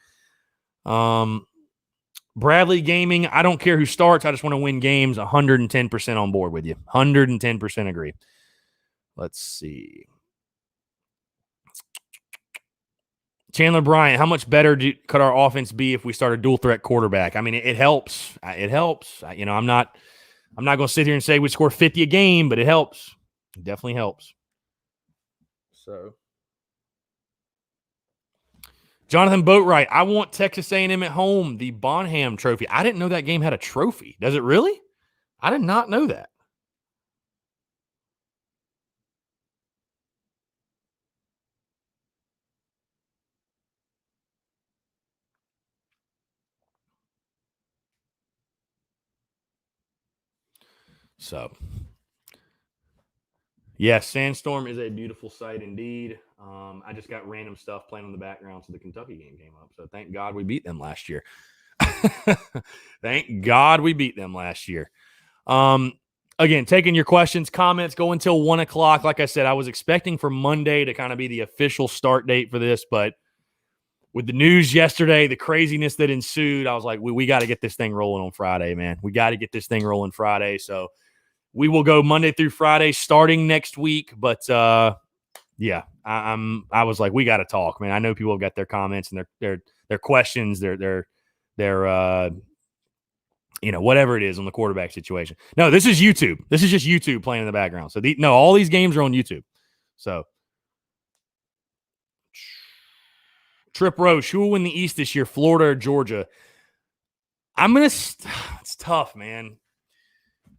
Bradley Gaming, I don't care who starts. I just want to win games. 110% on board with you. 110% agree. Let's see. Chandler Bryant, how much better could our offense be if we start a dual threat quarterback? I mean, it helps. It helps. I'm not going to sit here and say we score 50 a game, but it helps. It definitely helps. So, Jonathan Boatwright, I want Texas A&M at home, the Bonham Trophy. I didn't know that game had a trophy. Does it really? I did not know that. So, yes, Sandstorm is a beautiful sight indeed. I just got random stuff playing in the background, so the Kentucky game came up. So thank God we beat them last year. Thank God we beat them last year. Again, taking your questions, comments, go until 1 o'clock. Like I said, I was expecting for Monday to kind of be the official start date for this, but with the news yesterday, the craziness that ensued, I was like, we got to get this thing rolling on Friday, man. We got to get this thing rolling Friday. So we will go Monday through Friday starting next week. But yeah, I was like, we got to talk, man. I know people have got their comments and their questions, their whatever it is on the quarterback situation. No, this is YouTube. This is just YouTube playing in the background. So all these games are on YouTube. So Trip Roche, who will win the East this year, Florida or Georgia? It's tough, man.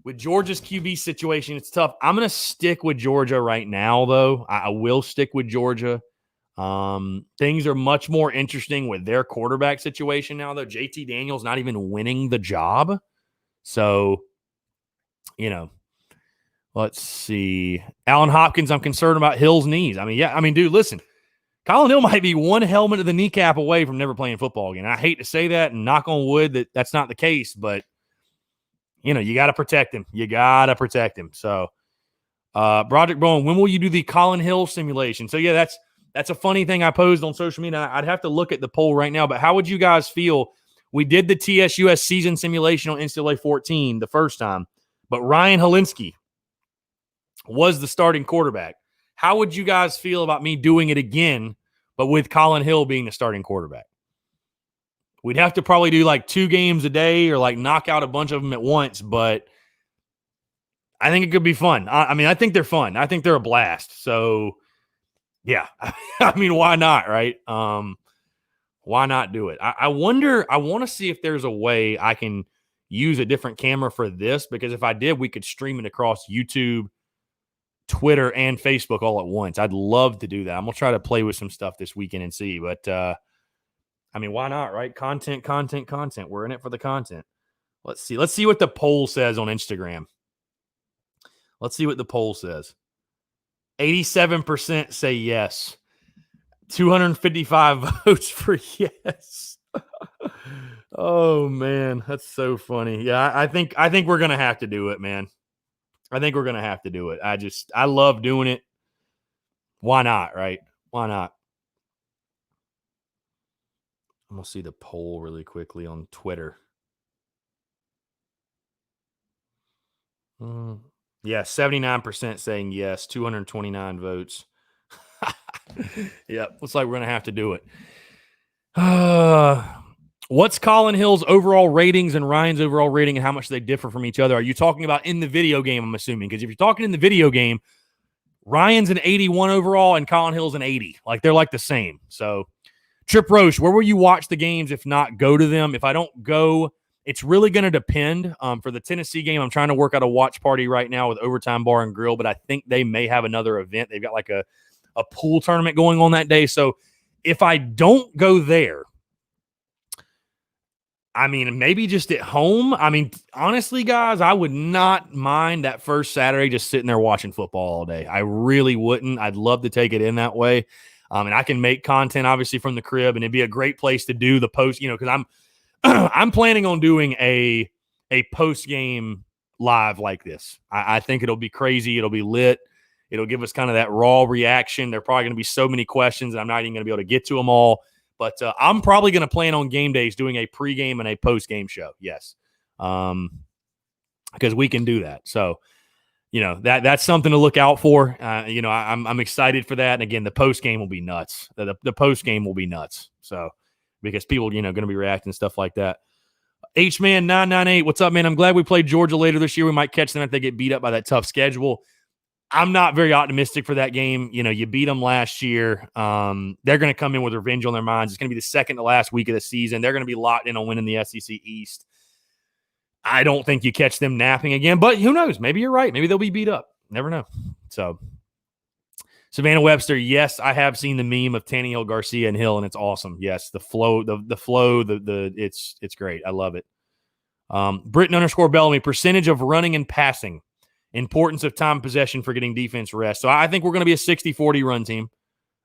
With Georgia's QB situation, it's tough. I'm going to stick with Georgia right now, though. I will stick with Georgia. Things are much more interesting with their quarterback situation now, though. JT Daniels not even winning the job. So, let's see. Alan Hopkins, I'm concerned about Hill's knees. Dude, listen. Colin Hill might be one helmet of the kneecap away from never playing football again. I hate to say that and knock on wood that's not the case, but you got to protect him. You got to protect him. So, Broderick Bowen, when will you do the Colin Hill simulation? So, yeah, that's a funny thing I posed on social media. I'd have to look at the poll right now, but how would you guys feel? We did the TSUS season simulation on NCAA 14 the first time, but Ryan Helinski was the starting quarterback. How would you guys feel about me doing it again, but with Colin Hill being the starting quarterback? We'd have to probably do like 2 games a day or like knock out a bunch of them at once, but I think it could be fun. I think they're fun. I think they're a blast. So, yeah, why not, right? Why not do it? I wonder, I want to see if there's a way I can use a different camera for this, because if I did, we could stream it across YouTube Twitter and Facebook all at once. I'd love to do that. I'm going to try to play with some stuff this weekend and see. But, I mean, why not, right? Content. We're in it for the content. Let's see. Let's see what the poll says on Instagram. Let's see what the poll says. 87% say yes. 255 votes for yes. Oh, man. That's so funny. Yeah, I think we're going to have to do it, man. I think we're going to have to do it. I love doing it. Why not, right? Why not? I'm going to see the poll really quickly on Twitter. Yeah, 79% saying yes, 229 votes. Yep, looks like we're going to have to do it. What's Colin Hill's overall ratings and Ryan's overall rating and how much they differ from each other? Are you talking about in the video game, I'm assuming? Because if you're talking in the video game, Ryan's an 81 overall and Colin Hill's an 80. Like, they're like the same. So, Trip Roche, where will you watch the games? If not, go to them. If I don't go, it's really going to depend. For the Tennessee game, I'm trying to work out a watch party right now with Overtime Bar and Grill, but I think they may have another event. They've got like a pool tournament going on that day. So if I don't go there, I mean, maybe just at home. I mean, honestly, guys, I would not mind that first Saturday just sitting there watching football all day. I really wouldn't. I'd love to take it in that way. And I can make content, obviously, from the crib, and it'd be a great place to do the post, because I'm planning on doing a post-game live like this. I think it'll be crazy. It'll be lit. It'll give us kind of that raw reaction. There are probably going to be so many questions, and I'm not even going to be able to get to them all. But I'm probably going to plan on game days doing a pregame and a postgame show. Yes. Because we can do that. So, that's something to look out for. I'm excited for that. And again, the postgame will be nuts. The postgame will be nuts. So, because people, going to be reacting and stuff like that. H-Man 998, what's up, man? I'm glad we played Georgia later this year. We might catch them if they get beat up by that tough schedule. I'm not very optimistic for that game. You beat them last year. They're going to come in with revenge on their minds. It's going to be the second to last week of the season. They're going to be locked in on winning the SEC East. I don't think you catch them napping again, but who knows? Maybe you're right. Maybe they'll be beat up. Never know. So, Savannah Webster, yes, I have seen the meme of Tannehill, Garcia, and Hill, and it's awesome. Yes, the flow, it's great. I love it. Britton _ Bellamy, percentage of running and passing. Importance of time possession for getting defense rest. So I think we're going to be a 60-40 run team.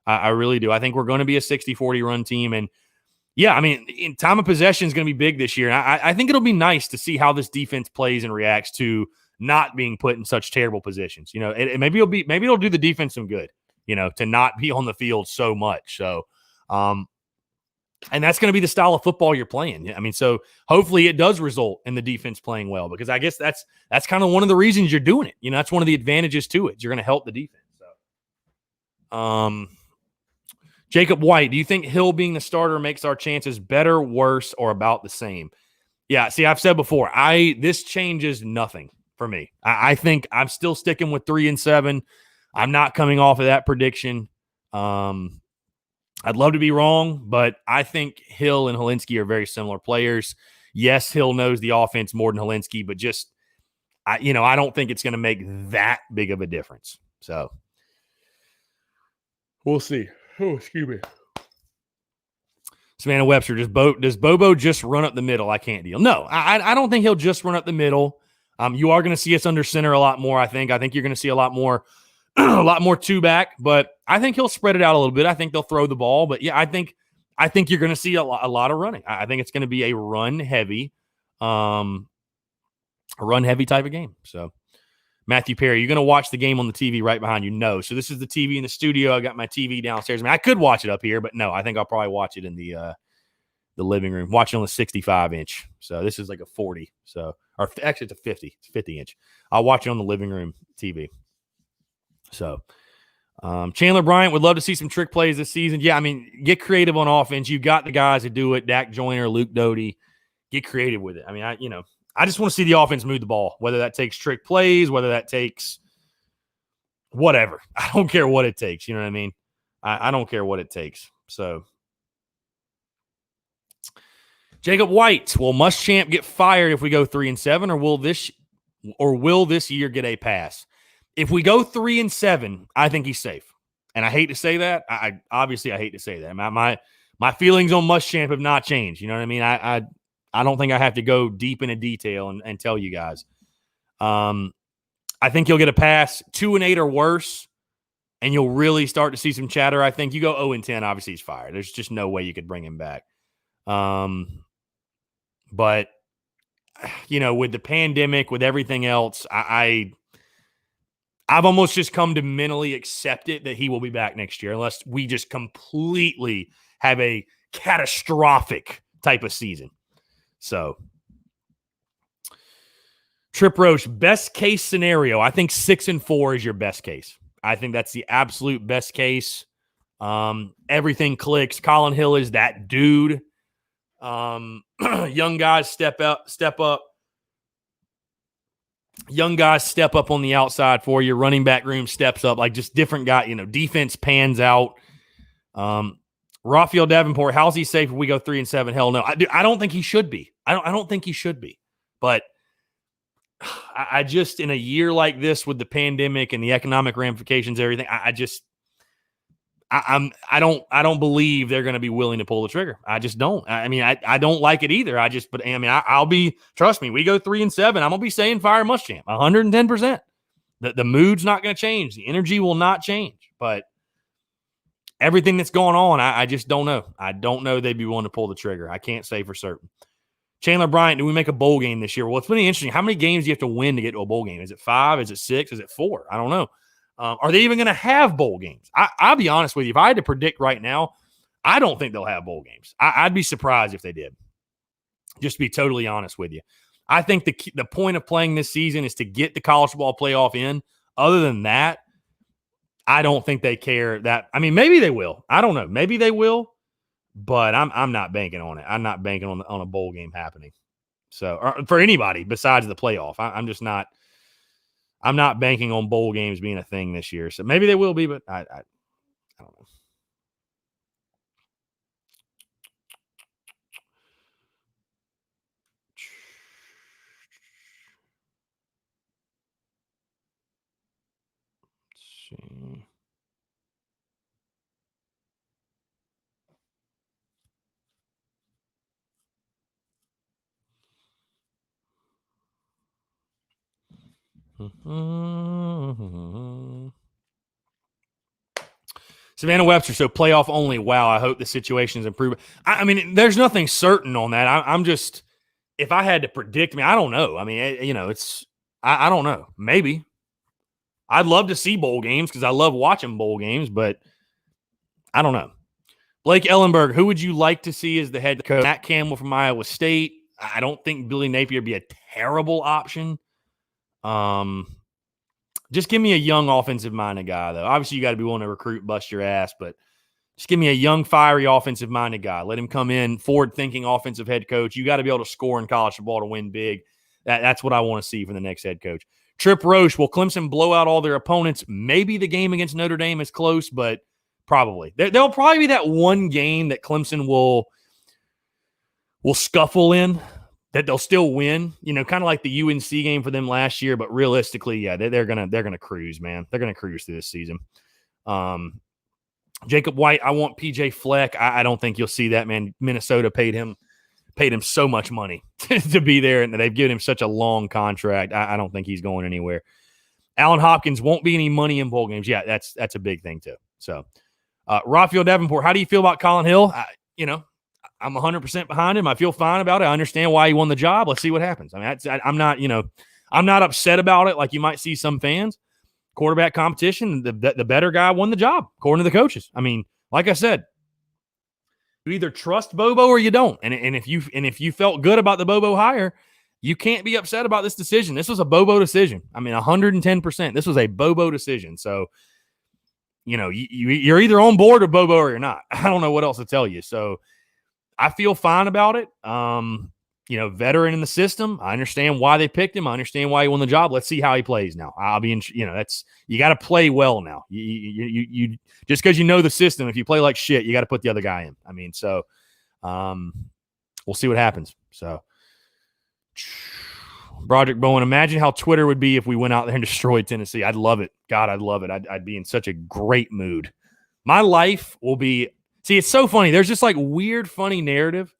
I really do. I think we're going to be a 60-40 run team. And, yeah, I mean, in time of possession is going to be big this year. And I think it'll be nice to see how this defense plays and reacts to not being put in such terrible positions. Maybe it'll do the defense some good, to not be on the field so much. So, and that's going to be the style of football you're playing. I mean, so hopefully it does result in the defense playing well, because I guess that's kind of one of the reasons you're doing it. That's one of the advantages to it. You're going to help the defense. So, Jacob White, do you think Hill being the starter makes our chances better, worse, or about the same? Yeah, see, I've said before, this changes nothing for me. I think I'm still sticking with 3-7. I'm not coming off of that prediction. I'd love to be wrong, but I think Hill and Helinski are very similar players. Yes, Hill knows the offense more than Helinski, but I don't think it's going to make that big of a difference. So we'll see. Oh, excuse me. Savannah Webster, does Bobo just run up the middle? I can't deal. No, I don't think he'll just run up the middle. You are going to see us under center a lot more, I think. I think you're going to see a lot more two back, but I think he'll spread it out a little bit. I think they'll throw the ball, but yeah, I think you're going to see a lot of running. I think it's going to be a run heavy type of game. So, Matthew Perry, you're going to watch the game on the TV right behind you? No. So this is the TV in the studio. I got my TV downstairs. I mean, I could watch it up here, but no, I think I'll probably watch it in the living room. Watch it on the 65-inch. So this is like a 40. So, or actually it's a 50. It's 50-inch. I'll watch it on the living room TV. So, Chandler Bryant would love to see some trick plays this season. Yeah, I mean, get creative on offense. You've got the guys to do it. Dak Joyner, Luke Doty. Get creative with it. I mean, I just want to see the offense move the ball, whether that takes trick plays, whether that takes whatever. I don't care what it takes. You know what I mean? I don't care what it takes. So, Jacob White, will Muschamp get fired if we go 3-7, or will this year get a pass? if we go 3-7, I think he's safe. And I hate to say that. I obviously hate to say that. My feelings on Muschamp have not changed. You know what I mean? I don't think I have to go deep into detail and tell you guys. I think you'll get a pass 2-8 or worse, and you'll really start to see some chatter. I think you go 0-10, obviously he's fired. There's just no way you could bring him back. But with the pandemic, with everything else, I've almost just come to mentally accept it that he will be back next year, unless we just completely have a catastrophic type of season. So, Trip Roche, best case scenario, I think 6-4 is your best case. I think that's the absolute best case. Everything clicks. Colin Hill is that dude. Young guys step up. Young guys step up on the outside for you. Running back room steps up. Like just different guys. Defense pans out. Raphael Davenport, how's he safe if we go 3-7? Hell no. I don't think he should be. I don't think he should be. But I just, in a year like this with the pandemic and the economic ramifications, everything, I don't believe they're going to be willing to pull the trigger. I just don't. I don't like it either. I'll be, trust me, we go 3-7. I'm going to be saying fire Muschamp 110%. The mood's not going to change. The energy will not change, but everything that's going on, I just don't know. I don't know they'd be willing to pull the trigger. I can't say for certain. Chandler Bryant, do we make a bowl game this year? Well, it's really interesting. How many games do you have to win to get to a bowl game? Is it 5? Is it 6? Is it 4? I don't know. Are they even going to have bowl games? I'll be honest with you. If I had to predict right now, I don't think they'll have bowl games. I'd be surprised if they did, just to be totally honest with you. I think the point of playing this season is to get the college football playoff in. Other than that, I don't think they care that. Maybe they will. I don't know. Maybe they will. But I'm not banking on it. I'm not banking on a bowl game happening. So for anybody besides the playoff, I'm just not. I'm not banking on bowl games being a thing this year. So maybe they will be, but I don't know. Let's see. Savannah Webster, so playoff only. Wow, I hope the situation is improving. There's nothing certain on that. I'm just, if I had to predict, I don't know. I don't know. Maybe. I'd love to see bowl games because I love watching bowl games, but I don't know. Blake Ellenberg, who would you like to see as the head coach? Matt Campbell from Iowa State. I don't think Billy Napier would be a terrible option. Just give me a young offensive-minded guy, though. Obviously, you got to be willing to recruit, bust your ass, but just give me a young, fiery, offensive-minded guy. Let him come in, forward-thinking offensive head coach. You got to be able to score in college football to win big. That's what I want to see from the next head coach. Trip Roche, will Clemson blow out all their opponents? Maybe the game against Notre Dame is close, but probably. There'll probably be that one game that Clemson will scuffle in, that they'll still win, kind of like the UNC game for them last year. But realistically, yeah, they're gonna cruise, man. They're gonna cruise through this season. Jacob White, I want PJ Fleck. I don't think you'll see that, man. Minnesota paid him so much money to be there, and they've given him such a long contract. I don't think he's going anywhere. Alan Hopkins, won't be any money in bowl games. Yeah, that's a big thing too. So, Raphael Davenport, how do you feel about Colin Hill? I'm 100% behind him. I feel fine about it. I understand why he won the job. Let's see what happens. I'm not upset about it like you might see some fans. Quarterback competition, the better guy won the job, according to the coaches. Like I said, you either trust Bobo or you don't. And if you felt good about the Bobo hire, you can't be upset about this decision. This was a Bobo decision. 110%. This was a Bobo decision. So, you're either on board with Bobo or you're not. I don't know what else to tell you. So, I feel fine about it. Veteran in the system. I understand why they picked him. I understand why he won the job. Let's see how he plays now. I'll be you got to play well now. You just because you know the system, if you play like shit, you got to put the other guy in. We'll see what happens. So Broderick Bowen, imagine how Twitter would be if we went out there and destroyed Tennessee. I'd love it. God, I'd love it. I'd be in such a great mood. My life will be – see, it's so funny. There's just like weird, funny narrative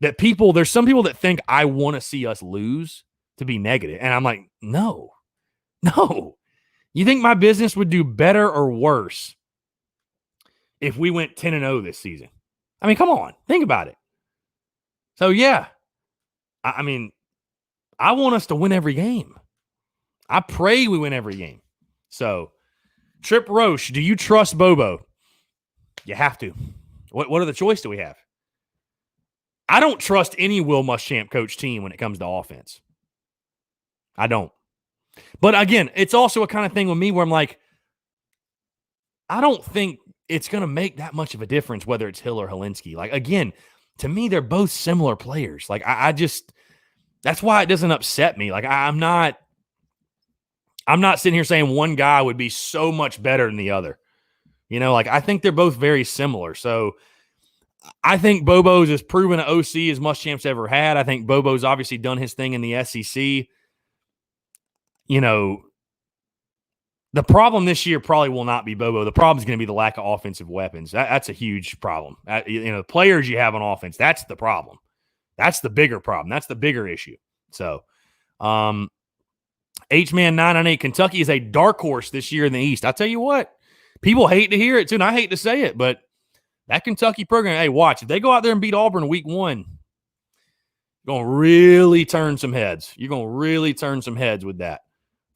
that there's some people that think I want to see us lose to be negative. And I'm like, no. You think my business would do better or worse if we went 10-0 this season? I mean, come on. Think about it. So, yeah. I mean, I want us to win every game. I pray we win every game. So, Trip Roche, do you trust Bobo? You have to. What other choice do we have? I don't trust any Will Muschamp coach team when it comes to offense. I don't. But again, it's also a kind of thing with me where I'm like, I don't think it's going to make that much of a difference whether it's Hill or Helinski. Like, again, to me, they're both similar players. Like, I just – that's why it doesn't upset me. Like, I'm not sitting here saying one guy would be so much better than the other. You know, like, I think they're both very similar. So, I think Bobo's as proven an OC as Muschamp's ever had. I think Bobo's obviously done his thing in the SEC. You know, the problem this year probably will not be Bobo. The problem is going to be the lack of offensive weapons. That's a huge problem. You know, the players you have on offense, that's the problem. That's the bigger problem. That's the bigger issue. So, H-Man 998, Kentucky is a dark horse this year in the East. I'll tell you what, people hate to hear it too, and I hate to say it, but that Kentucky program, hey, watch. If they go out there and beat Auburn week 1, you're going to really turn some heads. You're going to really turn some heads with that.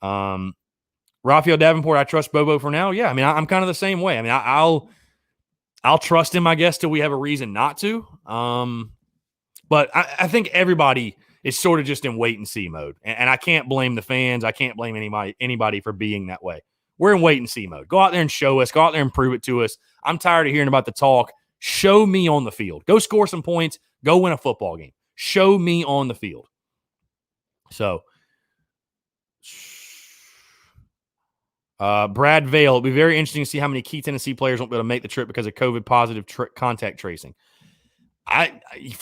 Raphael Davenport, I trust Bobo for now. Yeah, I mean, I'm kind of the same way. I mean, I'll trust him, I guess, till we have a reason not to. But I think everybody is sort of just in wait-and-see mode. And I can't blame the fans. I can't blame anybody for being that way. We're in wait-and-see mode. Go out there and show us. Go out there and prove it to us. I'm tired of hearing about the talk. Show me on the field. Go score some points. Go win a football game. Show me on the field. So, Brad Vale, it'll be very interesting to see how many key Tennessee players won't be able to make the trip because of COVID-positive contact tracing. As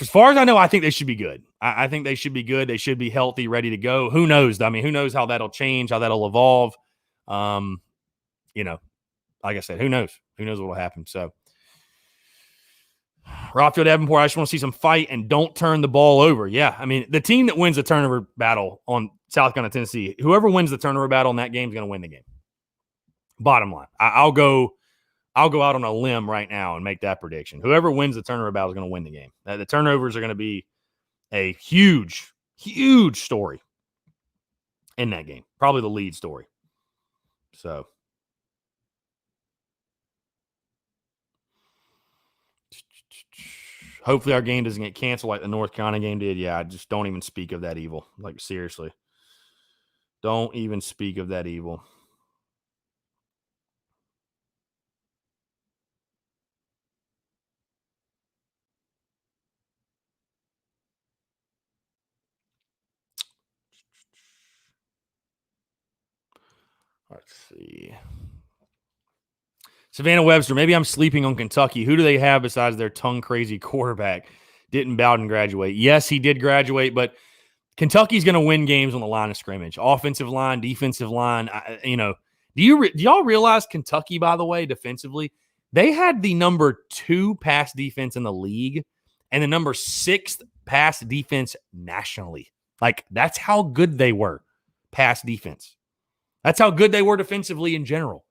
far as I know, I think they should be good. I think they should be good. They should be healthy, ready to go. Who knows? I mean, who knows how that'll change, how that'll evolve? You know, like I said, who knows? Who knows what will happen? So, Raphael Davenport, I just want to see some fight and don't turn the ball over. Yeah, I mean, the team that wins the turnover battle on South Carolina, Tennessee, whoever wins the turnover battle in that game is going to win the game. Bottom line, I'll go out on a limb right now and make that prediction. Whoever wins the turnover battle is going to win the game. The turnovers are going to be a huge, huge story in that game. Probably the lead story. So, hopefully our game doesn't get canceled like the North Carolina game did. Yeah, I just don't even speak of that evil. Like, seriously. Don't even speak of that evil. Let's see. Savannah Webster, maybe I'm sleeping on Kentucky. Who do they have besides their tongue-crazy quarterback? Didn't Bowden graduate? Yes, he did graduate, but Kentucky's going to win games on the line of scrimmage. Offensive line, defensive line. Do y'all realize Kentucky, by the way, defensively, they had the number 2 pass defense in the league and the number 6 pass defense nationally. Like, that's how good they were, pass defense. That's how good they were defensively in general.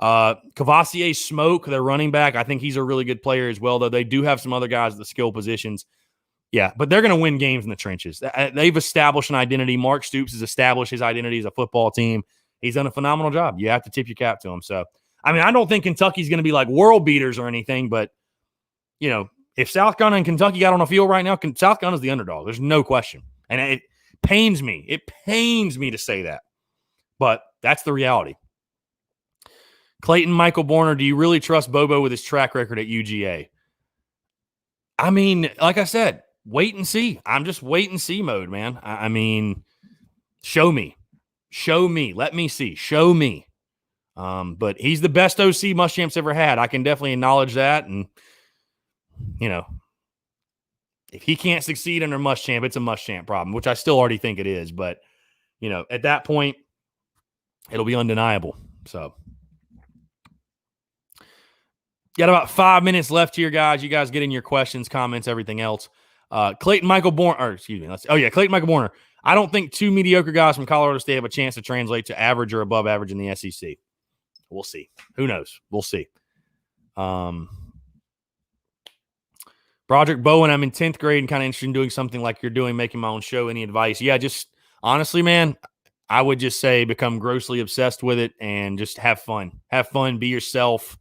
Cavassier Smoke, their running back, I think he's a really good player as well, though they do have some other guys at the skill positions. Yeah, but they're going to win games in the trenches. They've established an identity. Mark Stoops has established his identity as a football team. He's done a phenomenal job. You have to tip your cap to him. So, I mean, I don't think Kentucky's going to be like world beaters or anything, but, you know, if South Carolina and Kentucky got on a field right now, South Carolina's the underdog. There's no question. And it pains me. It pains me to say that. But that's the reality. Clayton Michael Borner, do you really trust Bobo with his track record at UGA? I mean, like I said, wait and see. I'm just wait and see mode, man. I mean, show me. Show me. Let me see. Show me. But he's the best OC Muschamp's ever had. I can definitely acknowledge that. And, you know, if he can't succeed under Muschamp, it's a Muschamp problem, which I still already think it is. But, at that point, it'll be undeniable. So, got about 5 minutes left here, guys. You guys get in your questions, comments, everything else. Clayton Michael Warner. Clayton Michael Warner. I don't think two mediocre guys from Colorado State have a chance to translate to average or above average in the SEC. We'll see. Who knows? We'll see. Broderick Bowen, I'm in 10th grade and kind of interested in doing something like you're doing, making my own show. Any advice? Yeah, just honestly, man, I would just say become grossly obsessed with it and just have fun. Have fun, be yourself.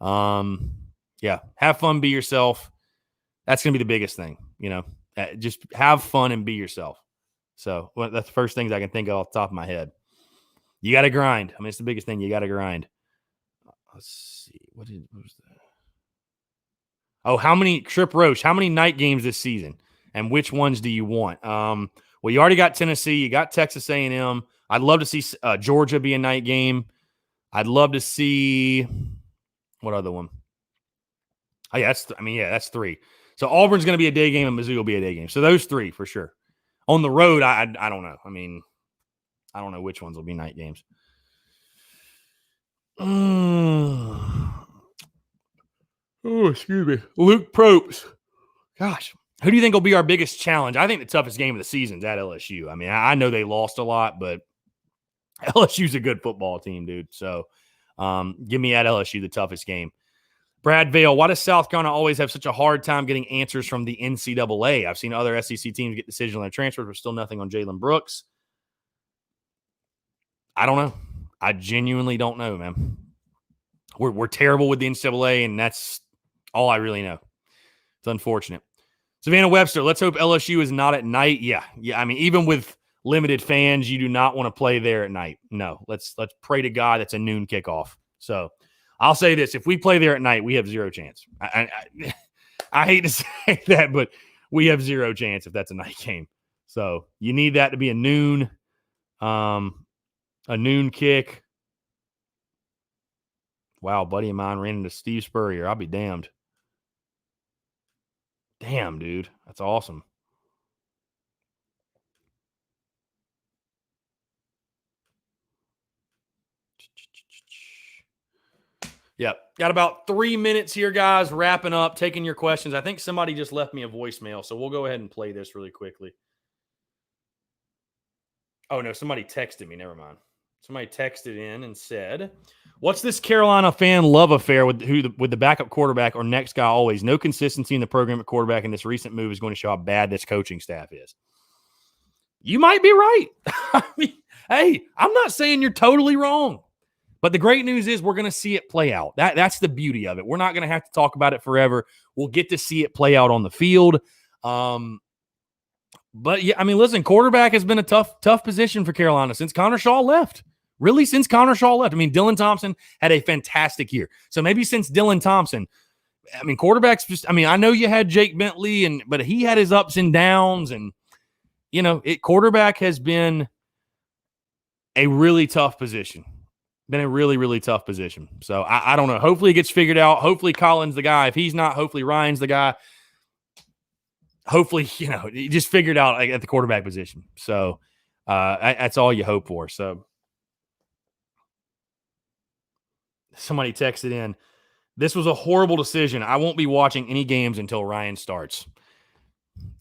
Have fun, be yourself. That's going to be the biggest thing, just have fun and be yourself. So that's the first things I can think of off the top of my head. You got to grind. I mean, it's the biggest thing. You got to grind. Let's see. What was that? Oh, Trip Roche, how many night games this season and which ones do you want? Well, you already got Tennessee. You got Texas A&M. I'd love to see Georgia be a night game. I'd love to see what other one? Oh, yeah, that's three. So Auburn's going to be a day game and Mizzou will be a day game. So those three for sure. On the road, I don't know. I mean, I don't know which ones will be night games. Oh, excuse me. Luke Probst. Gosh, who do you think will be our biggest challenge? I think the toughest game of the season is at LSU. I mean, I know they lost a lot, but LSU's a good football team, dude. So give me at LSU the toughest game. Brad Vale, why does South Carolina always have such a hard time getting answers from the NCAA? I've seen other SEC teams get decisions on their transfers, but still nothing on Jalen Brooks. I don't know. I genuinely don't know, man. We're terrible with the NCAA, and that's all I really know. It's unfortunate. Savannah Webster, let's hope LSU is not at night. Yeah. I mean, even with limited fans, you do not want to play there at night. No, let's pray to God that's a noon kickoff. So I'll say this. If we play there at night, we have zero chance. I hate to say that, but we have zero chance if that's a night game. So you need that to be a noon kick. Wow, a buddy of mine ran into Steve Spurrier. I'll be damned. Damn, dude. That's awesome. Yep. Got about 3 minutes here, guys. Wrapping up, taking your questions. I think somebody just left me a voicemail, so we'll go ahead and play this really quickly. Oh, no, somebody texted me. Never mind. Somebody texted in and said, what's this Carolina fan love affair with the backup quarterback or next guy always? No consistency in the program at quarterback, and this recent move is going to show how bad this coaching staff is. You might be right. I mean, hey, I'm not saying you're totally wrong. But the great news is we're going to see it play out. That's the beauty of it. We're not going to have to talk about it forever. We'll get to see it play out on the field. But, yeah, I mean, listen, quarterback has been a tough position for Carolina since Connor Shaw left. Really, since Connor Shaw left. I mean, Dylan Thompson had a fantastic year. So maybe since Dylan Thompson, I mean, quarterbacks just – I mean, I know you had Jake Bentley, but he had his ups and downs. And, quarterback has been a really tough position. Been a really, really tough position. So, I don't know. Hopefully it gets figured out. Hopefully Colin's the guy. If he's not, hopefully Ryan's the guy. Hopefully, he just figured out at the quarterback position. So, that's all you hope for. So, somebody texted in, this was a horrible decision. I won't be watching any games until Ryan starts.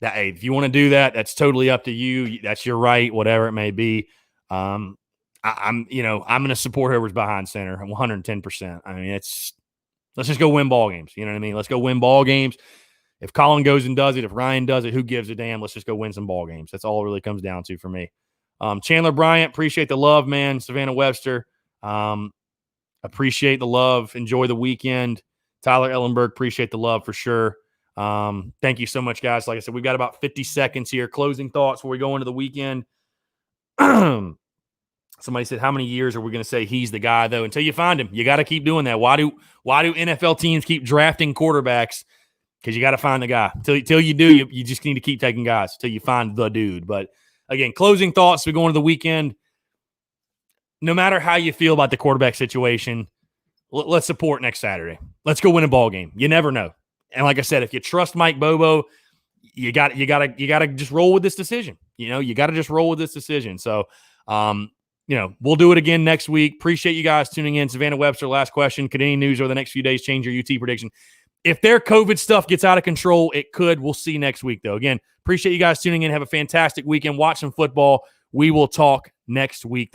Hey, if you want to do that, that's totally up to you. That's your right, whatever it may be. I'm going to support whoever's behind center 110%. I mean, let's just go win ball games. You know what I mean? Let's go win ball games. If Colin goes and does it, if Ryan does it, who gives a damn? Let's just go win some ball games. That's all it really comes down to for me. Chandler Bryant, appreciate the love, man. Savannah Webster, appreciate the love. Enjoy the weekend. Tyler Ellenberg, appreciate the love for sure. Thank you so much, guys. Like I said, we've got about 50 seconds here. Closing thoughts before we go into the weekend. Somebody said, how many years are we going to say he's the guy, though? Until you find him. You got to keep doing that. Why do NFL teams keep drafting quarterbacks? Because you got to find the guy. Till you do, you just need to keep taking guys until you find the dude. But, again, closing thoughts. We go into the weekend. No matter how you feel about the quarterback situation, let's support next Saturday. Let's go win a ball game. You never know. And like I said, if you trust Mike Bobo, you got to just roll with this decision. You got to just roll with this decision. So, we'll do it again next week. Appreciate you guys tuning in. Savannah Webster, last question. Could any news over the next few days change your UT prediction? If their COVID stuff gets out of control, it could. We'll see next week, though. Again, appreciate you guys tuning in. Have a fantastic weekend. Watch some football. We will talk next week. Thank